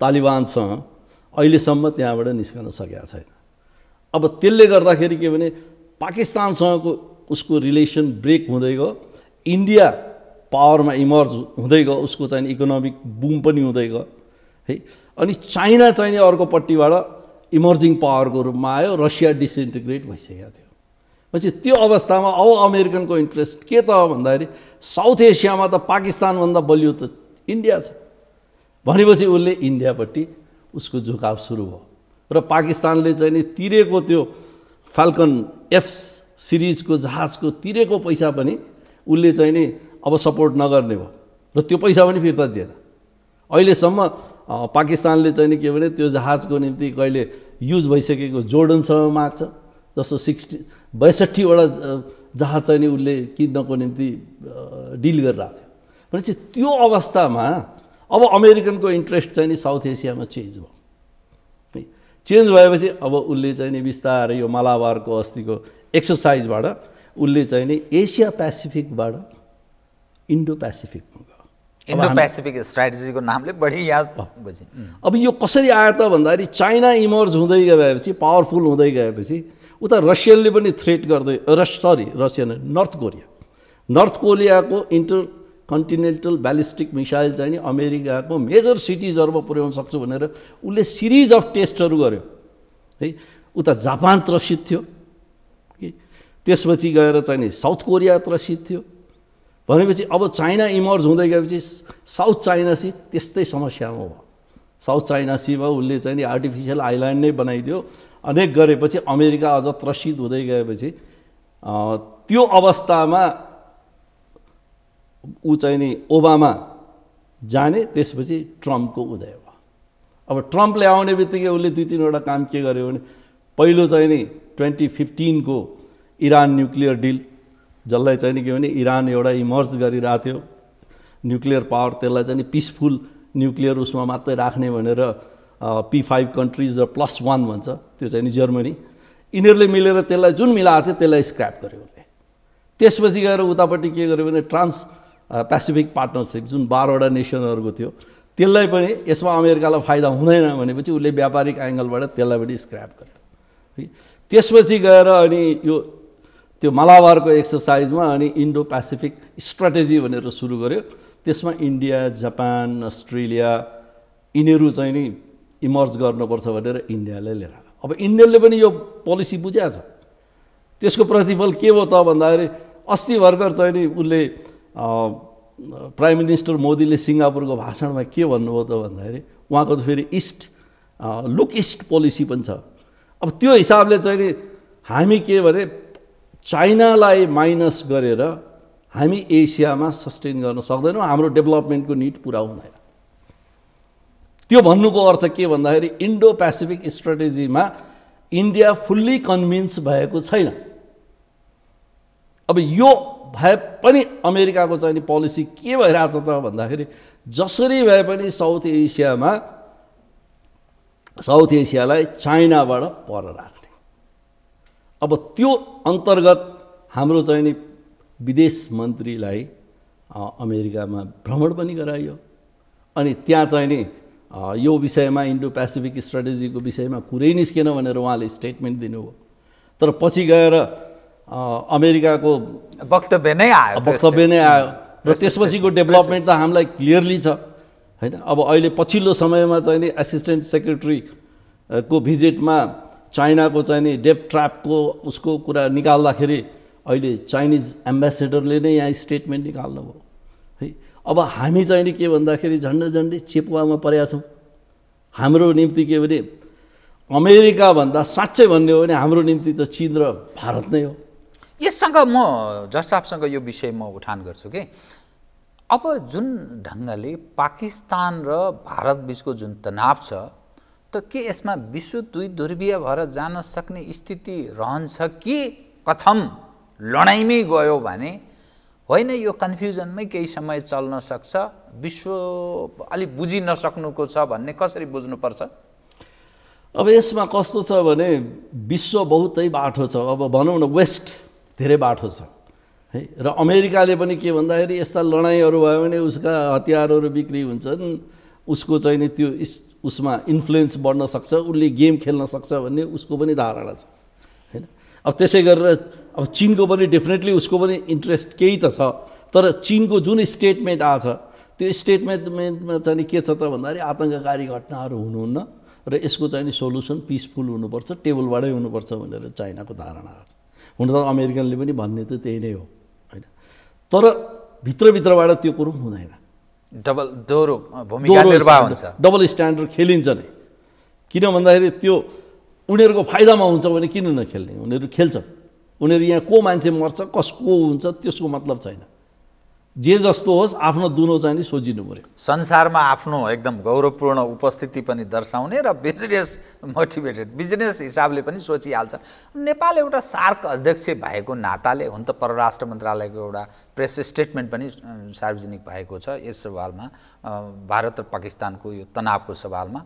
Speaker 2: तालिबानसँग, अहिलेसम्म त्यहाँबाट निस्कन सकेका छैन। अब त्यसले गर्दाखेरि के भने पाकिस्तानसँगको उसको रिलेसन ब्रेक हुँदै गयो, इन्डिया पावरमा इमर्ज हुँदै गयो, उसको चाहिँ इकोनोमिक बुम पनि हुँदै गयो है। अनि चाइना चाहिँ अर्कोपट्टिबाट इमर्जिङ पावरको रूपमा आयो, रसिया डिसइन्टिग्रेट भइसकेको थियो। पछि त्यो अवस्थामा अब अमेरिकनको इन्ट्रेस्ट के त भन्दाखेरि साउथ एसियामा त पाकिस्तानभन्दा बलियो त इन्डिया छ भनेपछि उसले इन्डियापट्टि उसको झुकाव सुरु भयो र पाकिस्तानले चाहिँ नि तिरेको त्यो फाल्कन एफ सिरिजको जहाजको तिरेको पैसा पनि उसले चाहिँ नि अब सपोर्ट नगर्ने भयो र त्यो पैसा पनि फिर्ता दिएन। अहिलेसम्म पाकिस्तानले चाहिँ नि के भने त्यो जहाजको निम्ति कहिले युज भइसकेको जोर्डनसँग माग्छ, जस्तो 62वटा जहाज चाहिँ नि उसले किन्नको निम्ति डिल गरिरहेको थियो। भनेपछि त्यो अवस्थामा अब अमेरिकनको इन्ट्रेस्ट चाहिँ नि साउथ एसियामा चेन्ज भयो। चेन्ज भएपछि अब उसले चाहिँ नि बिस्तारै यो मालाबारको अस्तिको एक्सर्साइजबाट उसले चाहिँ नि एसिया पेसिफिकबाट इन्डो पेसिफिकमा गयो।
Speaker 1: इन्डो पेसिफिक स्ट्राटेजीको नामले बढी याद बुझे।
Speaker 2: अब यो कसरी आयो त भन्दाखेरि चाइना इमर्ज हुँदै गएपछि, पावरफुल हुँदै गएपछि उता रसियनले पनि थ्रेट गर्दै रसियन नर्थ कोरियाको इन्टर कन्टिनेन्टल ब्यालिस्टिक मिसाइल चाहिँ नि अमेरिकाको मेजर सिटिजहरूमा पुर्याउन सक्छु भनेर उसले सिरिज अफ टेस्टहरू गर्यो है। उता जापान त्रसित थियो कि त्यसपछि गएर चाहिँ नि साउथ कोरिया त्रसित थियो भनेपछि अब चाइना इमर्ज हुँदै गएपछि साउथ चाइना सी त्यस्तै समस्यामा भयो। साउथ चाइना सीमा उसले चाहिँ नि आर्टिफिसियल आइल्यान्ड नै बनाइदियो, अनेक गरेपछि अमेरिका अझ त्रसित हुँदै गएपछि त्यो अवस्थामा ऊ चाहिँ नि ओबामा जाने, त्यसपछि ट्रम्पको उदय भयो। अब ट्रम्पले आउने बित्तिकै उसले 2-3वटा काम के गर्यो भने पहिलो चाहिँ नि 2015 को इरान न्युक्लियर डिल, जसलाई चाहिँ नि के भने इरान एउटा इमर्ज गरिरहेको थियो न्युक्लियर पावर, त्यसलाई चाहिँ नि पिसफुल न्युक्लियर उसमा मात्रै राख्ने भनेर P5 कन्ट्रिज र +1 भन्छ, त्यो चाहिँ नि जर्मनी, यिनीहरूले मिलेर त्यसलाई जुन मिलाएको थियो त्यसलाई स्क्रैप गर्यो उसले। त्यसपछि गएर उतापट्टि के गर्यो भने ट्रान्स पेसिफिक पार्टनरसिप जुन 12वटा नेसनहरूको थियो त्यसलाई पनि यसमा अमेरिकालाई फाइदा हुँदैन भनेपछि उसले व्यापारिक एङ्गलबाट त्यसलाई पनि स्क्रैप गर्यो। त्यसपछि गएर अनि यो त्यो मालाबारको एक्सर्साइजमा अनि इन्डो पेसिफिक स्ट्राटेजी भनेर सुरु गर्यो। त्यसमा इन्डिया, जापान, अस्ट्रेलिया यिनीहरू चाहिँ नि इमर्ज गर्नुपर्छ भनेर इन्डियाले लिएर आयो। अब इन्डियाले पनि यो पोलिसी बुझाएको छ। त्यसको प्रतिफल के भयो त भन्दाखेरि अस्ति भर्खर चाहिँ नि उसले प्राइम मिनिस्टर मोदीले सिङ्गापुरको भाषणमा के भन्नुभयो त भन्दाखेरि उहाँको त फेरि लुक इस्ट पोलिसी पनि छ। अब त्यो हिसाबले चाहिँ नि हामी के भने चाइनालाई माइनस गरेर हामी एसियामा सस्टेन गर्न सक्दैनौँ, हाम्रो डेभलपमेन्टको निड पुरा हुँदैन। त्यो भन्नुको अर्थ के भन्दाखेरि इन्डो पेसिफिक स्ट्राटेजीमा इन्डिया फुल्ली कन्भिन्स भएको छैन। अब यो भए पनि अमेरिकाको चाहिँ नि पोलिसी के भइरहेछ त भन्दाखेरि जसरी भए पनि साउथ एसियालाई चाइनाबाट पर राख्ने। अब त्यो अन्तर्गत हाम्रो चाहिँ नि विदेश मन्त्रीलाई अमेरिकामा भ्रमण पनि गराइयो अनि त्यहाँ चाहिँ नि यो विषयमा इन्डो पेसिफिक स्ट्राटेजीको विषयमा कुरै निस्केन भनेर उहाँले स्टेटमेन्ट दिनुभयो। तर पछि गएर अमेरिकाको
Speaker 1: वक्तव्य नै आयो
Speaker 2: र त्यसपछिको डेभलपमेन्ट त हामीलाई क्लियरली छ हैन। अब अहिले पछिल्लो समयमा चाहिँ नि एसिस्टेन्ट सेक्रेटरी को भिजिटमा चाइनाको चाहिँ नि डेप ट्र्यापको उसको कुरा निकाल्दाखेरि अहिले चाइनिज एम्बेसेडरले नै यहाँ स्टेटमेन्ट निकाल्नुभयो है। अब हामी चाहिँ नि के भन्दाखेरि झन्डै चेपुवामा परेका छौँ। हाम्रो निम्ति के भने अमेरिका भन्दा साँच्चै भन्ने हो भने हाम्रो निम्ति त चीन र भारत नै हो।
Speaker 1: यससँग म जज साहबसँग यो विषय म उठान गर्छु कि अब जुन ढङ्गले पाकिस्तान र भारत बिचको जुन तनाव छ त के यसमा विश्व दुई ध्रुवीय भएर जान सक्ने स्थिति रहन्छ कि कथम लडाइँमै गयो भने होइन यो कन्फ्युजनमै केही समय चल्न सक्छ, विश्व अलि बुझि नसक्नुको छ भन्ने कसरी बुझ्नुपर्छ?
Speaker 2: अब यसमा कस्तो छ भने विश्व बहुतै बाठो छ। अब भनौँ न वेस्ट धेरै बाठो छ है, र अमेरिकाले पनि के भन्दाखेरि यस्ता लडाइँहरू भयो भने उसका हतियारहरू बिक्री हुन्छन्, उसको चाहिँ नि त्यो उसमा इन्फ्लुएन्स बढ्न सक्छ, उसले गेम खेल्न सक्छ भन्ने उसको पनि धारणा छ हैन। अब त्यसै गरेर अब चीनको पनि डेफिनेटली उसको पनि इन्ट्रेस्ट केही त छ, तर चीनको जुन स्टेटमेन्ट आछ त्यो स्टेटमेन्टमा चाहिँ नि के छ त भन्दाखेरि आतङ्ककारी घटनाहरू हुनुहुन्न र यसको चाहिँ नि सोलुसन पिसफुल हुनुपर्छ, टेबलबाटै हुनुपर्छ भनेर चाइनाको धारणा छ। हुन त अमेरिकनले पनि भन्ने त त्यही नै हो हैन, तर भित्रभित्रबाट त्यो कुरो हुँदैन,
Speaker 1: दोहोरो भूमिका निर्वाह हुन्छ,
Speaker 2: डबल स्ट्यान्डर्ड खेलिन्छ नै। किन भन्दाखेरि त्यो उनीहरूको फाइदामा हुन्छ भने किन नखेल्ने, उनीहरू खेल्छन्। उनीहरू यहाँ को मान्छे मर्छ कसको हुन्छ त्यसको मतलब छैन, जे जस्तो होस् आफ्नो दुनो चाहिँ नि सोचिनु पर्यो।
Speaker 1: संसारमा आफ्नो एकदम गौरवपूर्ण उपस्थिति पनि दर्शाउने र बिजनेस मोटिभेटेड बिजनेस हिसाबले पनि सोचिहाल्छ। नेपाल एउटा सार्क अध्यक्ष भएको नाताले हुन त परराष्ट्र मन्त्रालयको एउटा प्रेस स्टेटमेन्ट पनि सार्वजनिक भएको छ यस सवालमा, भारत र पाकिस्तानको यो तनावको सवालमा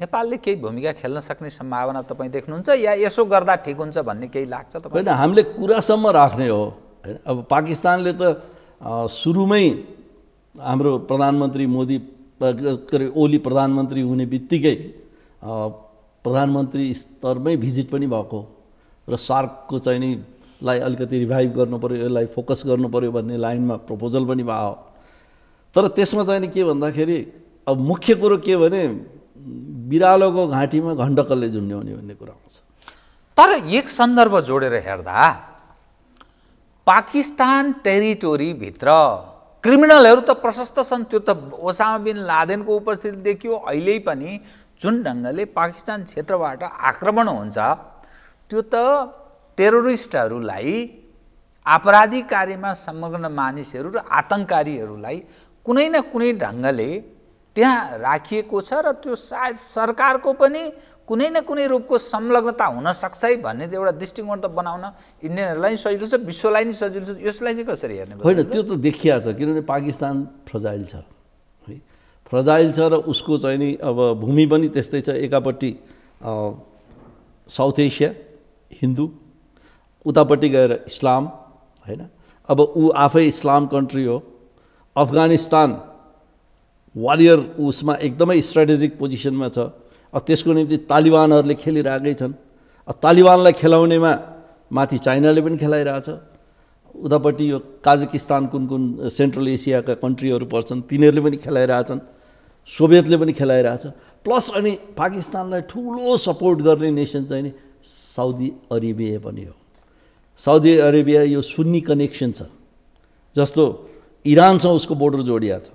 Speaker 1: नेपालले केही भूमिका खेल्न सक्ने सम्भावना तपाईँ देख्नुहुन्छ या यसो गर्दा ठिक हुन्छ भन्ने केही लाग्छ तपाईँ?
Speaker 2: होइन, हामीले कुरासम्म राख्ने हो हैन। अब पाकिस्तानले त सुरुमै हाम्रो प्रधानमन्त्री मोदी ओली प्रधानमन्त्री हुने बित्तिकै प्रधानमन्त्री स्तरमै भिजिट पनि भएको र सार्कको चाहिँ नि लाई अलिकति रिभाइभ गर्नु पर्यो, यसलाई फोकस गर्नु पर्यो भन्ने लाइनमा प्रपोजल पनि भयो। तर त्यसमा चाहिँ नि के भन्दाखेरि अब मुख्य कुरो के भने बिरालोको घाँटीमा घण्टकलले झुन्ड्याउने भन्ने कुरा आउँछ।
Speaker 1: तर एक सन्दर्भ जोडेर हेर्दा पाकिस्तान टेरिटोरीभित्र क्रिमिनलहरू त प्रशस्त छन्, त्यो त ओसामा बिन लादेनको उपस्थिति देखियो। अहिले पनि जुन ढङ्गले पाकिस्तान क्षेत्रबाट आक्रमण हुन्छ त्यो त टेरोरिस्टहरूलाई, आपराधिक कार्यमा संलग्न मानिसहरू र आतङ्ककारीहरूलाई कुनै न कुनै ढङ्गले त्यहाँ राखिएको छ र त्यो सायद सरकारको पनि कुनै न कुनै रूपको संलग्नता हुन सक्छ है भन्ने एउटा दृष्टिकोण त बनाउन इन्डियनहरूलाई सजिलो छ, विश्वलाई नै सजिलो छ। यसलाई चाहिँ कसरी हेर्ने?
Speaker 2: होइन, त्यो त देखिया छ, किनभने पाकिस्तान फ्रजाइल छ है, फ्रजाइल छ र उसको चाहिँ नि अब भूमि पनि त्यस्तै छ। एकापट्टि साउथ एसिया हिन्दू, उतापट्टि गएर इस्लाम हैन। अब ऊ आफै इस्लाम कन्ट्री हो। अफगानिस्तान वारियर उसमा एकदमै स्ट्राटेजिक पोजिसनमा छ। त्यसको निम्ति तालिबानहरूले खेलिरहेकै छन्। तालिबानलाई खेलाउनेमा माथि चाइनाले पनि खेलाइरहेछ। उतापट्टि यो काजाकिस्तान कुन कुन सेन्ट्रल एसियाका कन्ट्रीहरू पर्छन् तिनीहरूले पनि खेलाइरहेछन्, सोभियतले पनि खेलाइरहेछ। प्लस अनि पाकिस्तानलाई ठुलो सपोर्ट गर्ने नेसन चाहिँ नि साउदी अरेबिया पनि हो। साउदी अरेबिया यो सुन्नी कनेक्सन छ, जस्तो इरानसँग उसको बोर्डर जोडिया छ।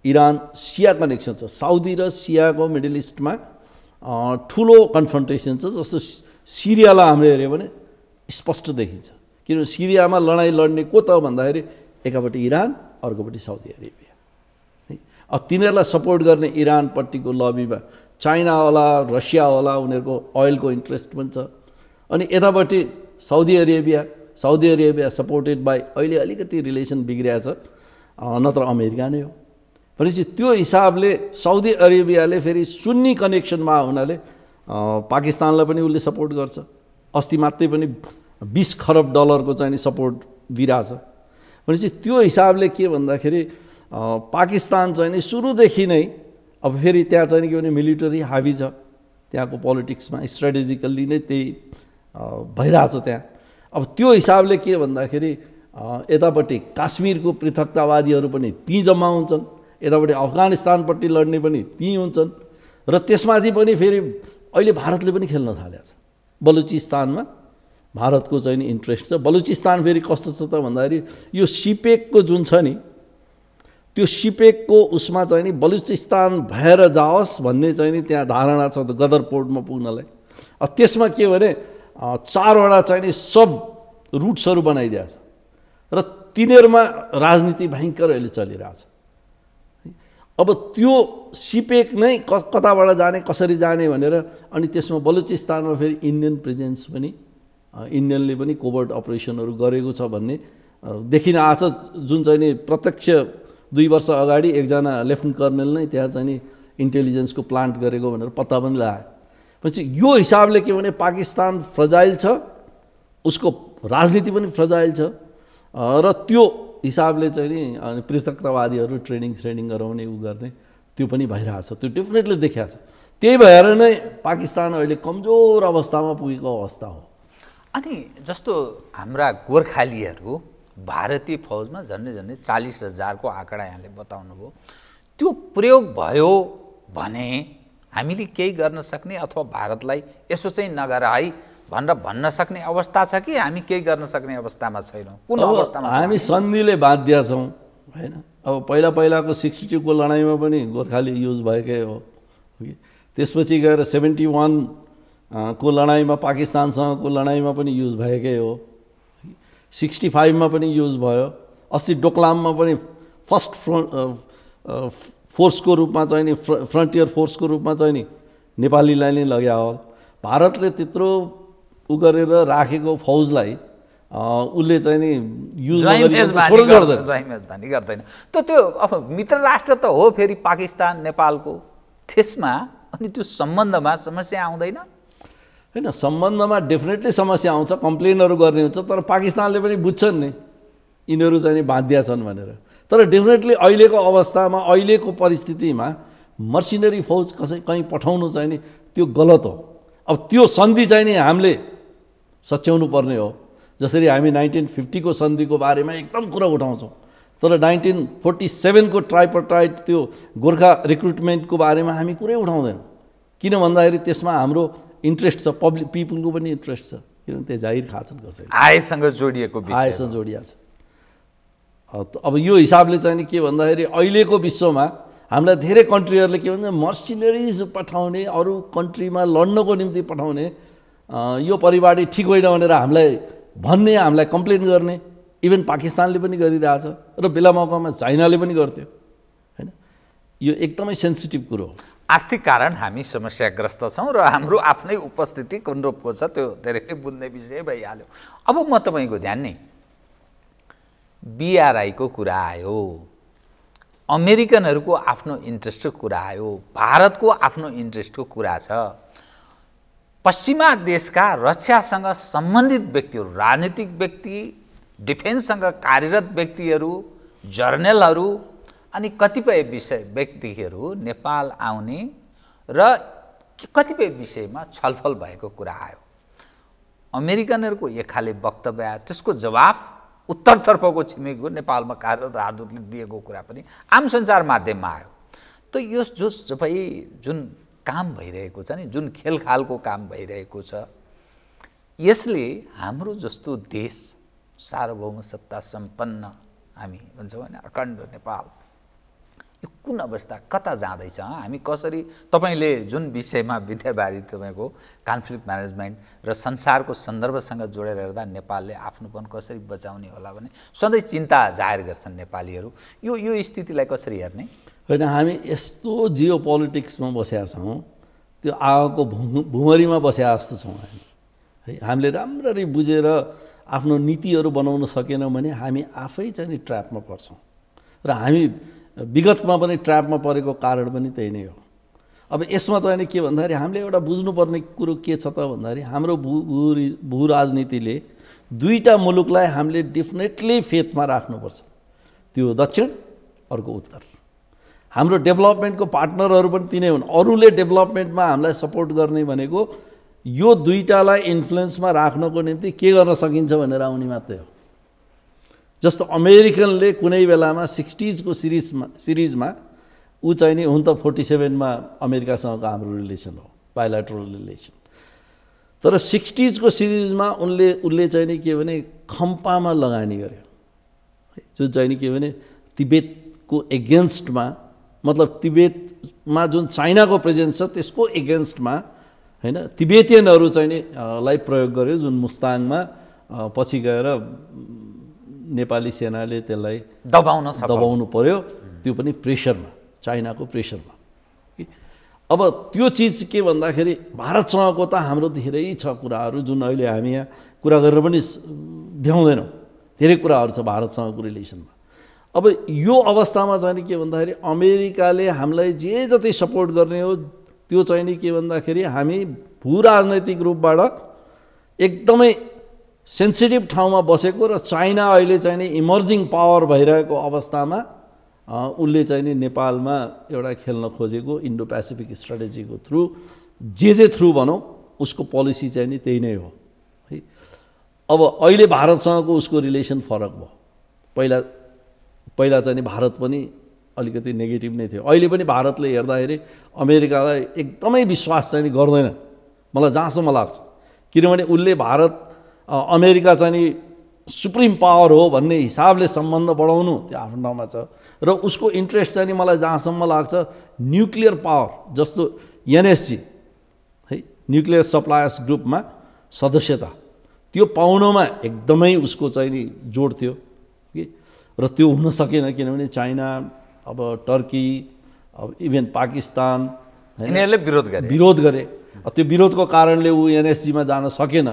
Speaker 2: इरान सिया कनेक्सन छ। साउदी र सियाको मिडल इस्टमा ठुलो कन्फ्रन्टेसन छ। जस्तो सिरियालाई हामीले हेऱ्यो भने स्पष्ट देखिन्छ, किनभने सिरियामा लडाइँ लड्ने को त भन्दाखेरि एकापट्टि इरान अर्कोपट्टि साउदी अरेबिया है। अब तिनीहरूलाई सपोर्ट गर्ने इरानपट्टिको लबीमा चाइना होला, रसिया होला, उनीहरूको ओइलको इन्ट्रेस्ट पनि छ। अनि यतापट्टि साउदी अरेबिया सपोर्टेड बाई, अहिले अलिकति रिलेसन बिग्रिया छ, नत्र अमेरिका नै हो। भनेपछि त्यो हिसाबले साउदी अरेबियाले फेरि सुन्नी कनेक्सनमा हुनाले पाकिस्तानलाई पनि उसले सपोर्ट गर्छ। अस्ति मात्रै पनि 20 खरब डलरको चाहिँ नि सपोर्ट दिइरहेछ। भनेपछि त्यो हिसाबले के भन्दाखेरि पाकिस्तान चाहिँ नि सुरुदेखि नै अब फेरि त्यहाँ चाहिँ के भने मिलिटरी हावी छ, त्यहाँको पोलिटिक्समा स्ट्राटेजिकल्ली नै त्यही भइरहेछ त्यहाँ। अब त्यो हिसाबले के भन्दाखेरि यतापट्टि काश्मीरको पृथकतावादीहरू पनि त्यहीँ जम्मा हुन्छन्, यतापट्टि अफगानिस्तानपट्टि लड्ने पनि त्यहीँ हुन्छन् र त्यसमाथि पनि फेरि अहिले भारतले पनि खेल्न थालेको छ। बलुचिस्तानमा भारतको चाहिँ नि इन्ट्रेस्ट छ। बलुचिस्तान फेरि कस्तो छ त भन्दाखेरि यो सिपेकको जुन छ नि त्यो सिपेकको उसमा चाहिँ नि बलुचिस्तान भएर जाओस् भन्ने चाहिँ नि त्यहाँ धारणा छ गदर पोर्टमा पुग्नलाई। त्यसमा के भने 4वटा चाहिँ नि सब रुट्सहरू बनाइदिएको छ र तिनीहरूमा राजनीति भयङ्कर अहिले चलिरहेछ। अब त्यो सिपेक नै कताबाट जाने कसरी जाने भनेर अनि त्यसमा बलुचिस्तानमा फेरि इन्डियन प्रेजेन्स पनि, इन्डियनले पनि कोभर्ट अपरेसनहरू गरेको छ भन्ने देखिन आछ जुन चाहिँ नि प्रत्यक्ष 2 वर्ष अगाडि एकजना लेफ्टेनेन्ट कर्नेल नै त्यहाँ चाहिँ नि इन्टेलिजेन्सको प्लान्ट गरेको भनेर पत्ता पनि लगायो। पछि यो हिसाबले के भने पाकिस्तान फ्रजाइल छ, उसको राजनीति पनि फ्रजाइल छ र त्यो हिसाबले चाहिँ नि पृथकतावादीहरू ट्रेनिङ गराउने गर्ने त्यो पनि भइरहेछ। त्यो डेफिनेटली देखिएको छ। त्यही भएर नै पाकिस्तान अहिले कमजोर अवस्थामा पुगेको अवस्था हो।
Speaker 1: अनि जस्तो हाम्रा गोर्खालीहरू भारतीय फौजमा झन्डै 40,000 को आँकडा यहाँले बताउनुभयो, त्यो प्रयोग भयो भने हामीले केही गर्न सक्ने अथवा भारतलाई यसो चाहिँ नगर है भनेर भन्न सक्ने अवस्था छ कि हामी केही गर्न सक्ने अवस्थामा छैनौँ? कुन अवस्थामा
Speaker 2: हामी सन्धिले बाध्य छौँ हैन? अब पहिलाको 62 को लडाइँमा पनि गोर्खाली युज भएकै हो। त्यसपछि गएर 71 को लडाइँमा पाकिस्तानसँगको लडाइँमा पनि युज भएकै हो। 65 मा पनि युज भयो। 80 डोकलाममा पनि फर्स्ट फोर्सको रूपमा चाहिँ नि फ्रन्टियर फोर्सको रूपमा चाहिँ नि नेपालीलाई नै लग्या हो। भारतले त्यत्रो उ गरेर राखेको फौजलाई उसले चाहिँ नि युज
Speaker 1: गर्दैन। त्यो अब मित्र राष्ट्र त हो फेरि पाकिस्तान नेपालको, त्यसमा अनि त्यो सम्बन्धमा समस्या आउँदैन?
Speaker 2: हैन, सम्बन्धमा डेफिनेटली समस्या आउँछ, कम्प्लेनहरू गर्ने हुन्छ। तर पाकिस्तानले पनि बुझ्छन् नि यिनीहरू चाहिँ नि बाध्य छन् भनेर। तर डेफिनेटली अहिलेको अवस्थामा अहिलेको परिस्थितिमा मर्सिनरी फौज कहीँ पठाउनु चाहिँ नि त्यो गलत हो। अब त्यो सन्धि चाहिँ नि हामीले सच्याउनु पर्ने हो। जसरी हामी 1950 को सन्धिको बारेमा एकदम कुरा उठाउँछौँ, तर 1947 को ट्राइपर्टाइट त्यो गोर्खा रिक्रुटमेन्टको बारेमा हामी कुरै उठाउँदैनौँ। किन भन्दाखेरि त्यसमा हाम्रो इन्ट्रेस्ट छ, पब्लिक पिपुलको पनि इन्ट्रेस्ट छ, किनभने त्यो जाहिर खाछन् कसैले,
Speaker 1: आयसँग जोडिएको विषय,
Speaker 2: आयसँग जोडिया छ। अब यो हिसाबले चाहिँ नि के भन्दाखेरि अहिलेको विश्वमा हामीलाई धेरै कन्ट्रीहरूले के भन्छ मर्सिनरिज पठाउने, अरू कन्ट्रीमा लड्नको निम्ति पठाउने यो परिपाटी ठिक होइन भनेर हामीलाई भन्ने, हामीलाई कम्प्लेन गर्ने। इभन पाकिस्तानले पनि गरिरहेछ र बेला मौकामा चाइनाले पनि गर्थ्यो हैन। यो एकदमै सेन्सिटिभ कुरो हो।
Speaker 1: आर्थिक कारण हामी समस्याग्रस्त छौँ र हाम्रो आफ्नै उपस्थिति कुन रूपको छ त्यो धेरैले बुझ्ने विषय भइहाल्यो। अब म तपाईँको ध्यान नि BRI को कुरा आयो, अमेरिकनहरूको आफ्नो इन्ट्रेस्टको कुरा आयो, भारतको आफ्नो इन्ट्रेस्टको कुरा छ। पश्चिमा देशका रक्षासँग सम्बन्धित व्यक्तिहरू, राजनीतिक व्यक्ति, डिफेन्ससँग कार्यरत व्यक्तिहरू, जर्नलहरू अनि कतिपय व्यक्तिहरू नेपाल आउने र कतिपय विषयमा छलफल भएको कुरा आयो। अमेरिकनहरूको एक खाले वक्तव्य आयो, त्यसको जवाफ उत्तरतर्फको छिमेकीको नेपालमा कार्यरत राजदूतले दिएको कुरा पनि आम सञ्चार माध्यममा आयो। त यो जुन काम भइरहेको छ नि, जुन खेलखालको काम भइरहेको छ, यसले हाम्रो जस्तो देश सार्वभौम सत्ता सम्पन्न हामी भन्छौँ होइन अखण्ड नेपाल, यो कुन अवस्था कता जाँदैछ? हामी कसरी, तपाईँले जुन विषयमा विद्याबारी तपाईँको कन्फ्लिक्ट म्यानेजमेन्ट र संसारको सन्दर्भसँग जोडेर हेर्दा नेपालले आफ्नोपन कसरी बचाउने होला भने सधैँ चिन्ता जाहेर गर्छन् नेपालीहरू। यो स्थितिलाई कसरी हेर्ने?
Speaker 2: होइन, हामी यस्तो जियो पोलिटिक्समा बसेका छौँ, त्यो आगोको भुमरीमा बसेका जस्तो छौँ हामी है। हामीले राम्ररी बुझेर आफ्नो नीतिहरू बनाउन सकेनौँ भने हामी आफै चाहिँ नि ट्र्यापमा पर्छौँ र हामी विगतमा पनि ट्र्यापमा परेको कारण पनि त्यही नै हो। अब यसमा चाहिँ नि के भन्दाखेरि हामीले एउटा बुझ्नुपर्ने कुरो के छ त भन्दाखेरि हाम्रो भू राजनीतिले दुईटा मुलुकलाई हामीले डेफिनेटली फेथमा राख्नुपर्छ, त्यो दक्षिण अर्को उत्तर। हाम्रो डेभलपमेन्टको पार्टनरहरू पनि तिनै हुन्। अरूले डेभलपमेन्टमा हामीलाई सपोर्ट गर्ने भनेको यो दुईटालाई इन्फ्लुएन्समा राख्नको निम्ति के गर्न सकिन्छ भनेर आउने मात्रै हो। जस्तो अमेरिकनले कुनै बेलामा 60s को सिरिजमा ऊ चाहिँ नि हुन त 47 मा अमेरिकासँगको हाम्रो रिलेसन हो, बायल्याटरल रिलेसन। तर 60s को सिरिजमा उसले चाहिँ नि के भने खम्पामा लगानी गर्यो, जो चाहिँ नि के भने तिब्बतको एगेन्स्टमा, मतलब तिब्बतमा जुन चाइनाको प्रेजेन्स छ त्यसको एगेन्स्टमा हैन, तिब्बतियनहरू चाहिँ नि लाई प्रयोग गर्यो, जुन मुस्ताङमा पछि गएर नेपाली सेनाले त्यसलाई दबाउनु पर्यो, त्यो पनि प्रेसरमा, चाइनाको प्रेसरमा। अब त्यो चिज के भन्दाखेरि भारतसँगको त हाम्रो धेरै छ कुराहरू जुन अहिले हामी यहाँ कुरा गरेर पनि भ्याउँदैनौँ। धेरै कुराहरू छ भारतसँगको रिलेसनमा। अब यो अवस्थामा चाहिँ नि के भन्दाखेरि अमेरिकाले हामीलाई जे जति सपोर्ट गर्ने हो त्यो चाहिँ नि के भन्दाखेरि हामी भूराजनैतिक रूपबाट एकदमै सेन्सिटिभ ठाउँमा बसेको र चाइना अहिले चाहिँ नि इमर्जिङ पावर भइरहेको अवस्थामा उसले चाहिँ नि नेपालमा एउटा खेल्न खोजेको इन्डो पेसिफिक स्ट्राटेजीको थ्रु जे थ्रु भनौँ उसको पोलिसी चाहिँ नि त्यही नै हो है। अब अहिले भारतसँगको उसको रिलेसन फरक भयो। पहिला चाहिँ नि भारत पनि अलिकति नेगेटिभ नै थियो। अहिले पनि भारतले हेर्दाखेरि अमेरिकालाई एकदमै विश्वास चाहिँ नि गर्दैन मलाई जहाँसम्म लाग्छ, किनभने उसले भारत अमेरिका चाहिँ नि सुप्रिम पावर हो भन्ने हिसाबले सम्बन्ध बढाउनु त्यो आफ्नो ठाउँमा छ र उसको इन्ट्रेस्ट चाहिँ नि मलाई जहाँसम्म लाग्छ न्युक्लियर पावर जस्तो एनएसजी है न्युक्लियर सप्लायर्स ग्रुपमा सदस्यता त्यो पाउनमा एकदमै उसको चाहिँ नि जोड थियो कि र त्यो हुन सकेन किनभने चाइना अब टर्की अब इभन पाकिस्तान
Speaker 1: यिनीहरूले
Speaker 2: विरोध गरे। त्यो विरोधको कारणले ऊ एनएसजीमा जान सकेन।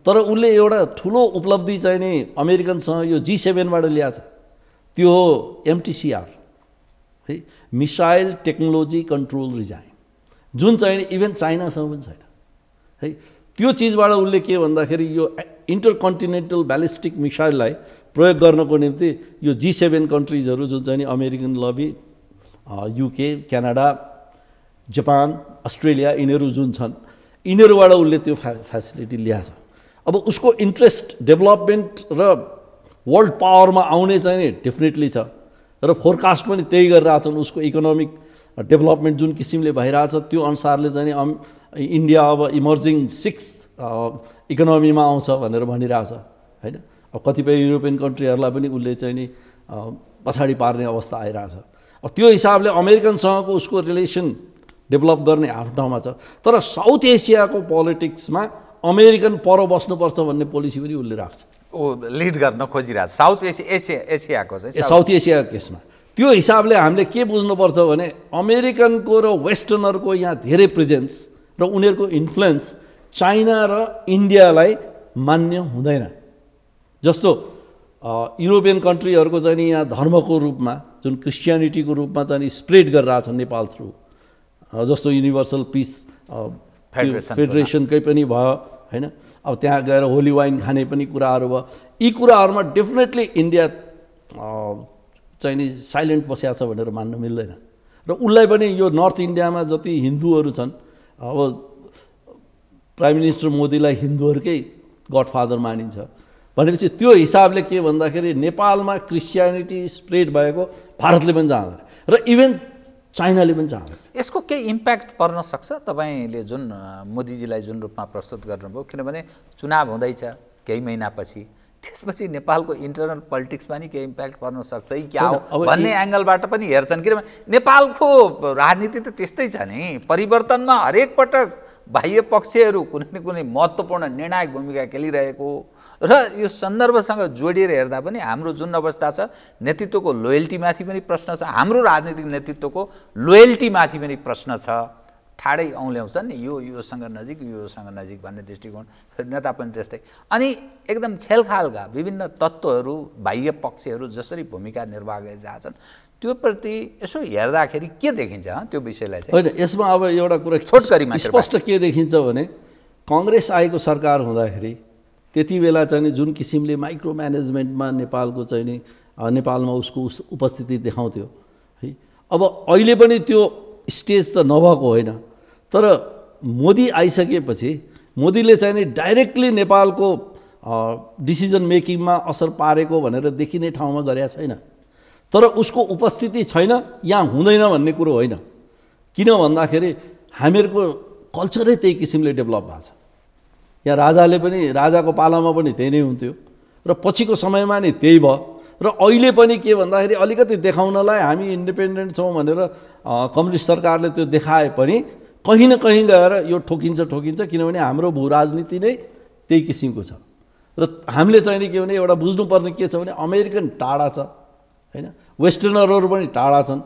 Speaker 2: तर उसले एउटा ठुलो उपलब्धि चाहिँ नि अमेरिकनसँग यो G7बाट ल्याएको छ, त्यो हो MTCR है मिसाइल टेक्नोलोजी कन्ट्रोल रिजाइन, जुन चाहिँ नि इभन चाइनासँग पनि छैन है। त्यो चिजबाट उसले के भन्दाखेरि यो इन्टरकन्टिनेन्टल ब्यालिस्टिक मिसाइललाई प्रयोग गर्नको निम्ति यो G7 कन्ट्रिजहरू जुन चाहिँ नि American lobby UK Canada Japan Australia यिनीहरू जुन छन् यिनीहरूबाट उसले त्यो फेसिलिटी ल्याएको छ। अब उसको इन्ट्रेस्ट डेभलपमेन्ट र वर्ल्ड पावरमा आउने चाहिँ नि डेफिनेटली छ र फोरकास्ट पनि त्यही गरिरहेछन्। उसको इकोनोमिक डेभलपमेन्ट जुन किसिमले भइरहेछ त्यो अनुसारले चाहिँ नि इन्डिया अब इमर्जिङ 6th इकोनोमीमा आउँछ भनेर भनिरहेछ होइन। अब कतिपय युरोपियन कन्ट्रीहरूलाई पनि उसले चाहिँ नि पछाडि पार्ने अवस्था आइरहेछ। अब त्यो हिसाबले अमेरिकनसँगको उसको रिलेसन डेभलप गर्ने आफ्नो ठाउँमा छ। तर साउथ एसियाको पोलिटिक्समा अमेरिकन पर बस्नुपर्छ भन्ने पोलिसी पनि उसले राख्छ,
Speaker 1: ओ लिड गर्न खोजिरहेछ साउथ एसियाको चाहिँ
Speaker 2: साउथ एसियाको केसमा। त्यो हिसाबले हामीले के बुझ्नुपर्छ भने अमेरिकनको र वेस्टर्नरको यहाँ धेरै प्रेजेन्स र उनीहरूको इन्फ्लुएन्स चाइना र इन्डियालाई मान्य हुँदैन। जस्तो युरोपियन कन्ट्रीहरूको चाहिँ नि यहाँ धर्मको रूपमा जुन क्रिस्चियनिटीको रूपमा चाहिँ स्प्रेड गरिरहेछ नेपाल थ्रु, जस्तो युनिभर्सल पिस फेडरेसनकै पनि भयो होइन। अब त्यहाँ गएर होली वाइन खाने पनि कुराहरू भयो। यी कुराहरूमा डेफिनेटली इन्डिया चाहिँ नि साइलेन्ट बसिया छ भनेर मान्न मिल्दैन। र उसलाई पनि यो नर्थ इन्डियामा जति हिन्दूहरू छन्, अब प्राइम मिनिस्टर मोदीलाई हिन्दूहरूकै गडफादर मानिन्छ भनेपछि त्यो हिसाबले के भन्दाखेरि नेपालमा क्रिस्चियनिटी स्प्रेड भएको भारतले पनि चाहँदैन र इभन चाइनाले पनि चाहँदैन।
Speaker 1: यसको केही इम्प्याक्ट पर्न सक्छ तपाईँले जुन मोदीजीलाई जुन रूपमा प्रस्तुत गर्नुभयो, किनभने चुनाव हुँदैछ केही महिनापछि, त्यसपछि नेपालको इन्टरनल पोलिटिक्समा नि केही इम्प्याक्ट पर्न सक्छ कि क्या हो भन्ने एङ्गलबाट पनि हेर्छन्। किनभने नेपालको राजनीति त त्यस्तै छ नि, परिवर्तनमा हरेक पटक बाह्य पक्षहरू कुनै न कुनै महत्त्वपूर्ण निर्णायक भूमिका खेलिरहेको र यो सन्दर्भसँग जोडिएर हेर्दा पनि हाम्रो जुन अवस्था छ नेतृत्वको लोयल्टीमाथि पनि प्रश्न छ, हाम्रो राजनीतिक नेतृत्वको लोयल्टीमाथि पनि प्रश्न छ। ठाडै औँल्याउँछन् नि योसँग नजिक भन्ने दृष्टिकोण नेता पनि त्यस्तै। अनि एकदम खेलखालका विभिन्न तत्त्वहरू बाह्य पक्षहरू जसरी भूमिका निर्वाह गरिरहेछन् त्यो प्रति यसो हेर्दाखेरि के देखिन्छ त्यो विषयलाई चाहिँ?
Speaker 2: होइन, यसमा अब एउटा कुरा
Speaker 1: छोटकरीमा
Speaker 2: स्पष्ट के देखिन्छ भने काङ्ग्रेस आएको सरकार हुँदाखेरि त्यति बेला चाहिँ नि जुन किसिमले माइक्रो म्यानेजमेन्टमा नेपालको चाहिँ नि नेपालमा उसको उपस्थिति देखाउँथ्यो है। अब अहिले पनि त्यो स्टेज त नभएको होइन, तर मोदी आइसकेपछि मोदीले चाहिँ नि डाइरेक्टली नेपालको डिसिजन मेकिङमा असर पारेको भनेर देखिने ठाउँमा गरेका छैन। तर उसको उपस्थिति छैन यहाँ हुँदैन भन्ने कुरो होइन। किन भन्दाखेरि हामीहरूको कल्चरै त्यही किसिमले डेभलप भएको छ। यहाँ राजाले पनि राजाको पालामा पनि त्यही नै हुन्थ्यो र पछिको समयमा नि त्यही भयो र अहिले पनि के भन्दाखेरि अलिकति देखाउनलाई हामी इन्डिपेन्डेन्ट छौँ भनेर कम्युनिस्ट सरकारले त्यो देखाए पनि कहीँ न कहीँ गएर यो ठोकिन्छ किनभने हाम्रो भू राजनीति नै त्यही किसिमको छ। र हामीले चाहिँ नि के भने एउटा बुझ्नुपर्ने के छ भने अमेरिकन टाढा छ होइन, वेस्टर्नरहरू पनि टाढा छन्,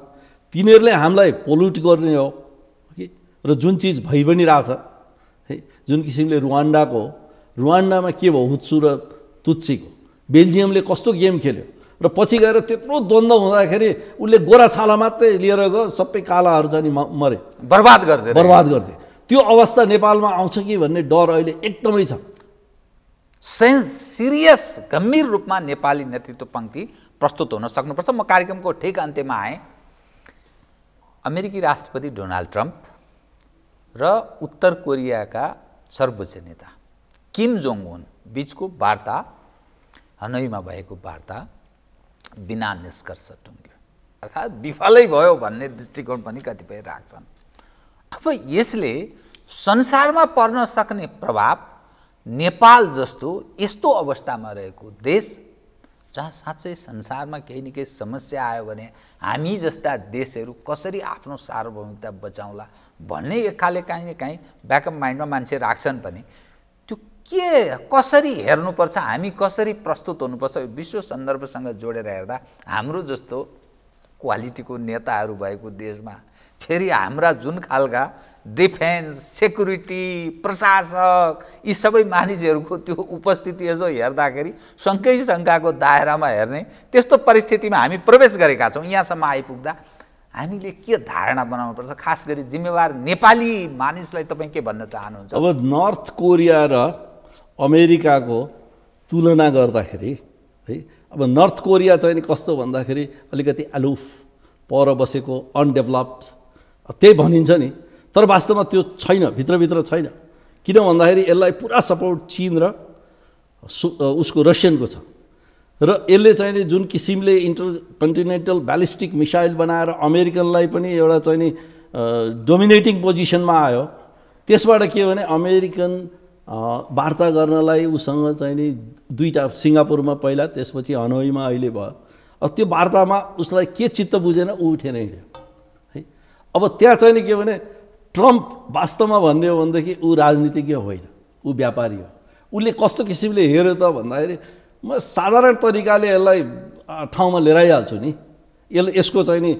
Speaker 2: तिनीहरूले हामीलाई पोल्युट गर्ने हो कि र जुन चिज भइ पनि रहेछ है, जुन किसिमले रुवान्डामा के भयो हुत्सु र तुत्सीको बेल्जियमले कस्तो गेम खेल्यो र पछि गएर त्यत्रो द्वन्द्व हुँदाखेरि उसले गोरा छाला मात्रै लिएर गयो, सबै कालाहरू चाहिँ मरे,
Speaker 1: बर्बाद गर्थे।
Speaker 2: त्यो अवस्था नेपालमा आउँछ कि भन्ने डर अहिले एकदमै छ।
Speaker 1: सिरियस गम्भीर रूपमा नेपाली नेतृत्व पङ्क्ति प्रस्तुत हुन सक्नुपर्छ। म कार्यक्रमको ठिक अन्त्यमा आएँ। अमेरिकी राष्ट्रपति डोनाल्ड ट्रम्प र उत्तर कोरियाका सर्वोच्च नेता किम जोङ उन बीचको वार्ता, हनोईमा भएको वार्ता बिना निष्कर्ष टुङ्ग्यो, अर्थात् विफलै भयो भन्ने दृष्टिकोण पनि कतिपय राख्छन्। अब यसले संसारमा पर्न सक्ने प्रभाव नेपाल जस्तो यस्तो अवस्थामा रहेको देश, जहाँ साँच्चै संसारमा केही न केही समस्या आयो भने हामी जस्ता देशहरू कसरी आफ्नो सार्वभौमिकता बचाउँला भन्ने एकखाले काहीँ न काहीँ ब्याकअप माइन्डमा मान्छे राख्छन् पनि। त्यो के कसरी हेर्नुपर्छ, हामी कसरी प्रस्तुत हुनुपर्छ, विश्व सन्दर्भसँग जोडेर हेर्दा हाम्रो जस्तो क्वालिटीको नेताहरू भएको देशमा फेरि हाम्रा जुन खालका डिफेन्स, सेक्युरिटी, प्रशासक, यी सबै मानिसहरूको त्यो उपस्थिति यसो हेर्दाखेरि शङ्काको दायरामा हेर्ने त्यस्तो परिस्थितिमा हामी प्रवेश गरेका छौँ। यहाँसम्म आइपुग्दा हामीले के धारणा बनाउनुपर्छ, खास गरी जिम्मेवार नेपाली मानिसलाई तपाईँ के भन्न चाहनुहुन्छ?
Speaker 2: अब नर्थ कोरिया र अमेरिकाको तुलना गर्दाखेरि है, अब नर्थ कोरिया चाहिँ कस्तो भन्दाखेरि अलिकति अलुफ पर बसेको, अनडेभलप्ड त्यही भनिन्छ नि, तर वास्तवमा त्यो छैन, भित्रभित्र छैन। किन भन्दाखेरि यसलाई पुरा सपोर्ट चीन र उसको रसियनको छ र यसले चाहिँ जुन किसिमले इन्टरकन्टिनेन्टल ब्यालिस्टिक मिसाइल बनाएर अमेरिकनलाई पनि एउटा चाहिँ नि डोमिनेटिङ पोजिसनमा आयो। त्यसबाट के भने अमेरिकन वार्ता गर्नलाई उसँग चाहिँ नि दुईटा, सिङ्गापुरमा पहिला, त्यसपछि हनोईमा अहिले भयो। अब त्यो वार्तामा उसलाई के चित्त बुझेन, ऊ उठेर हिँड्यो है। अब त्यहाँ चाहिँ नि के भने ट्रम्प वास्तवमा भन्ने हो भनेदेखि ऊ राजनीतिज्ञ होइन, ऊ व्यापारी हो। उसले कस्तो किसिमले हेऱ्यो त भन्दाखेरि म साधारण तरिकाले यसलाई ठाउँमा लिएर आइहाल्छु नि, यसको चाहिँ नि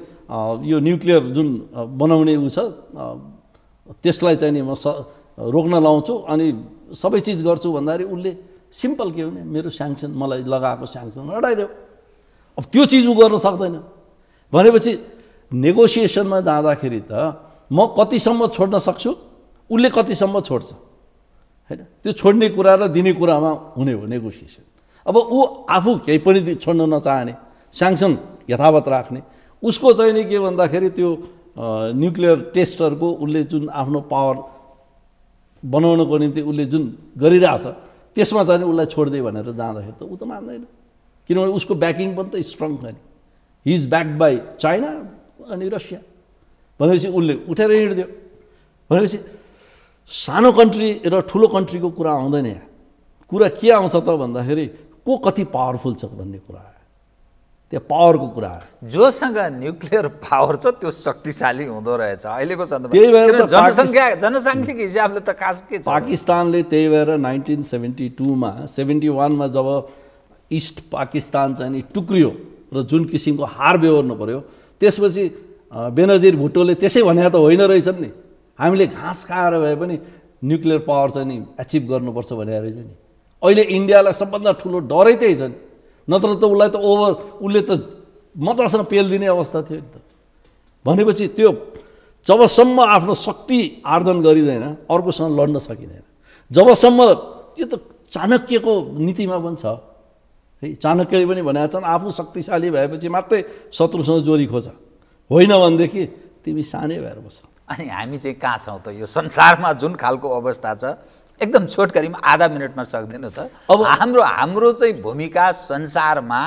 Speaker 2: यो न्युक्लियर जुन बनाउने ऊ छ त्यसलाई चाहिँ नि म रोक्न लाउँछु अनि सबै चिज गर्छु भन्दाखेरि उसले सिम्पल के भने मेरो स्याङ्सन, मलाई लगाएको स्याङ्सन हटाइदेऊ। अब त्यो चिज ऊ गर्न सक्दैन भनेपछि नेगोसिएसनमा जाँदाखेरि त म कतिसम्म छोड्न सक्छु, उसले कतिसम्म छोड्छ हैन। त्यो छोड्ने कुरा र दिने कुरामा हुने हो नेगोसिएसन। अब ऊ आफू केही पनि छोड्न नचाहने, स्याङ्सन यथावत राख्ने, उसको चाहिँ नि के भन्दाखेरि त्यो न्युक्लियर टेस्टहरूको उसले जुन आफ्नो पावर बनाउनको निम्ति उसले जुन गरिरहेछ त्यसमा चाहिँ उसलाई छोड्दै भनेर जाँदाखेरि त ऊ त मान्दैन, किनभने उसको ब्याकिङ पनि त स्ट्रङ छ नि। He is backed by China अनि रसिया भनेपछि उसले उठेर हिँड्दियो। भनेपछि सानो कन्ट्री र ठुलो कन्ट्रीको कुरा आउँदैन यहाँ। कुरा के आउँछ त भन्दाखेरि को कति पावरफुल छ भन्ने कुरा आयो, त्यहाँ पावरको कुरा आयो।
Speaker 1: जोसँग न्युक्लियर पावर छ त्यो शक्तिशाली हुँदो रहेछ अहिलेको सन्दर्भमा।
Speaker 2: त्यही भएर
Speaker 1: जनसङ्ख्याको हिसाबले त खास के छ,
Speaker 2: पाकिस्तानले त्यही भएर 1972मा 71मा जब इस्ट पाकिस्तान चाहिँ नि टुक्रियो र जुन किसिमको हार बेहोर्नु पर्यो, त्यसपछि बेनजिर भुट्टोले त्यसै भने त होइन रहेछन् नि, हामीले घाँस खाएर भए पनि न्युक्लियर पावर चाहिँ नि एचिभ गर्नुपर्छ भनेर रहेछ नि। अहिले इन्डियालाई सबभन्दा ठुलो डरै त्यही छ नि, नत्र त उसलाई त उसले त मजासँग पेलिदिने अवस्था थियो नि त। भनेपछि त्यो जबसम्म आफ्नो शक्ति आर्जन गरिँदैन अर्कोसँग लड्न सकिँदैन। जबसम्म त्यो त चाणक्यको नीतिमा पनि छ है, चाणक्यले पनि भनेका छन् आफू शक्तिशाली भएपछि मात्रै शत्रुसँग जोरी खोज, होइन भनेदेखि तिमी सानै भएर बस।
Speaker 1: अनि हामी चाहिँ कहाँ छौँ त? यो संसारमा जुन खालको अवस्था छ एकदम छोटकरीमा आधा मिनटमा सक्दैनौँ त? अब हाम्रो चाहिँ भूमिका संसारमा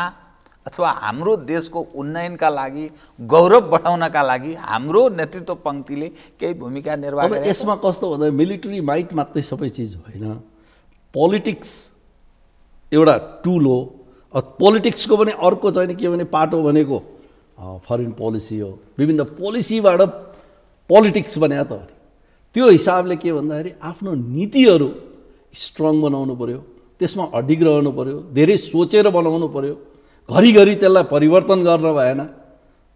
Speaker 1: अथवा हाम्रो देशको उन्नयनका लागि, गौरव बढाउनका लागि हाम्रो नेतृत्व पङ्क्तिले केही भूमिका निर्वाह गरे।
Speaker 2: यसमा कस्तो भन्दा मिलिट्री माइट मात्रै सबै चिज होइन, पोलिटिक्स एउटा टुल हो। पोलिटिक्सको पनि अर्को चाहिँ के भने पाटो भनेको फरेन पोलिसी हो। विभिन्न पोलिसीबाट पोलिटिक्स बन्या त हो नि। त्यो हिसाबले के भन्दाखेरि आफ्नो नीतिहरू स्ट्रङ बनाउनु पर्यो, त्यसमा अडिग रहनु पर्यो, धेरै सोचेर बनाउनु पर्यो, घरिघरि त्यसलाई परिवर्तन गर्न भएन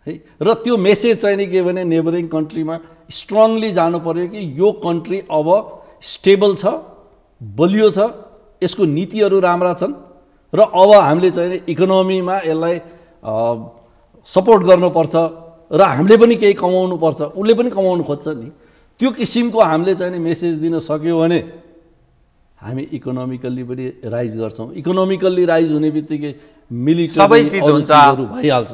Speaker 2: है। र त्यो मेसेज चाहिँ नि के भने नेबरिङ कन्ट्रीमा स्ट्रङली जानु पर्यो कि यो कन्ट्री अब स्टेबल छ, बलियो छ, यसको नीतिहरू राम्रा छन् र अब हामीले चाहिँ इकोनोमीमा यसलाई सपोर्ट गर्नुपर्छ र हामीले पनि केही कमाउनुपर्छ, उसले पनि कमाउनु खोज्छ नि। त्यो किसिमको हामीले चाहिँ मेसेज दिन सक्यो भने हामी इकोनोमिकल्ली पनि राइज गर्छौँ। इकोनोमिकल्ली राइज हुने बित्तिकै मिलिटरी
Speaker 1: सबै चिज हुन्छ,
Speaker 2: भइहाल्छ।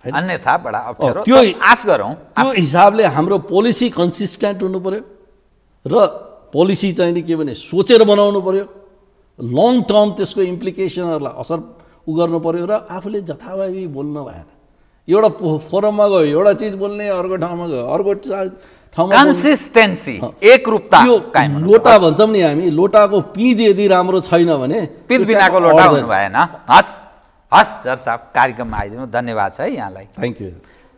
Speaker 1: अन्यथा बडा अप्ठ्यारो।
Speaker 2: त्यो
Speaker 1: आश गरौँ।
Speaker 2: त्यो हिसाबले हाम्रो पोलिसी कन्सिस्टेन्ट हुनु पर्यो र पोलिसी चाहिँ नि के भने सोचेर बनाउनु पर्यो, लङ टर्म त्यसको इम्प्लिकेसनहरूलाई असर गर्नु पर्यो र आफूले जथाभावी बोल्न भएन। एउटा फोरममा गयो एउटा चिज बोल्ने, अर्को ठाउँमा गयो अर्को ठाउँमा।
Speaker 1: कन्सिस्टेन्सी, एकरूपता कायम हुनु।
Speaker 2: लोटा भन्छौँ नि हामी, लोटाको पिँध यदि राम्रो छैन भने
Speaker 1: पिँध बिनाको लोटा हुनु भएन। हस् जर साहब, कार्यक्रममा आइदिनु धन्यवाद छ है यहाँलाई।
Speaker 2: Thank you.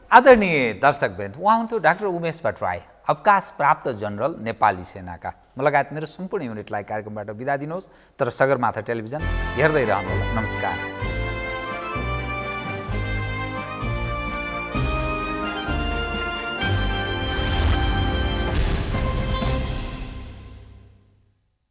Speaker 1: आदरणीय दर्शकवृन्द, उहाँ हुनुहुन्थ्यो डाक्टर उमेश भट्टराई, अवकाश प्राप्त जनरल नेपाली सेनाका। म लगायत मेरो सम्पूर्ण युनिटलाई कार्यक्रमबाट बिदा दिनुहोस्, तर सगरमाथा टेलिभिजन हेर्दै रहनुहोला। नमस्कार।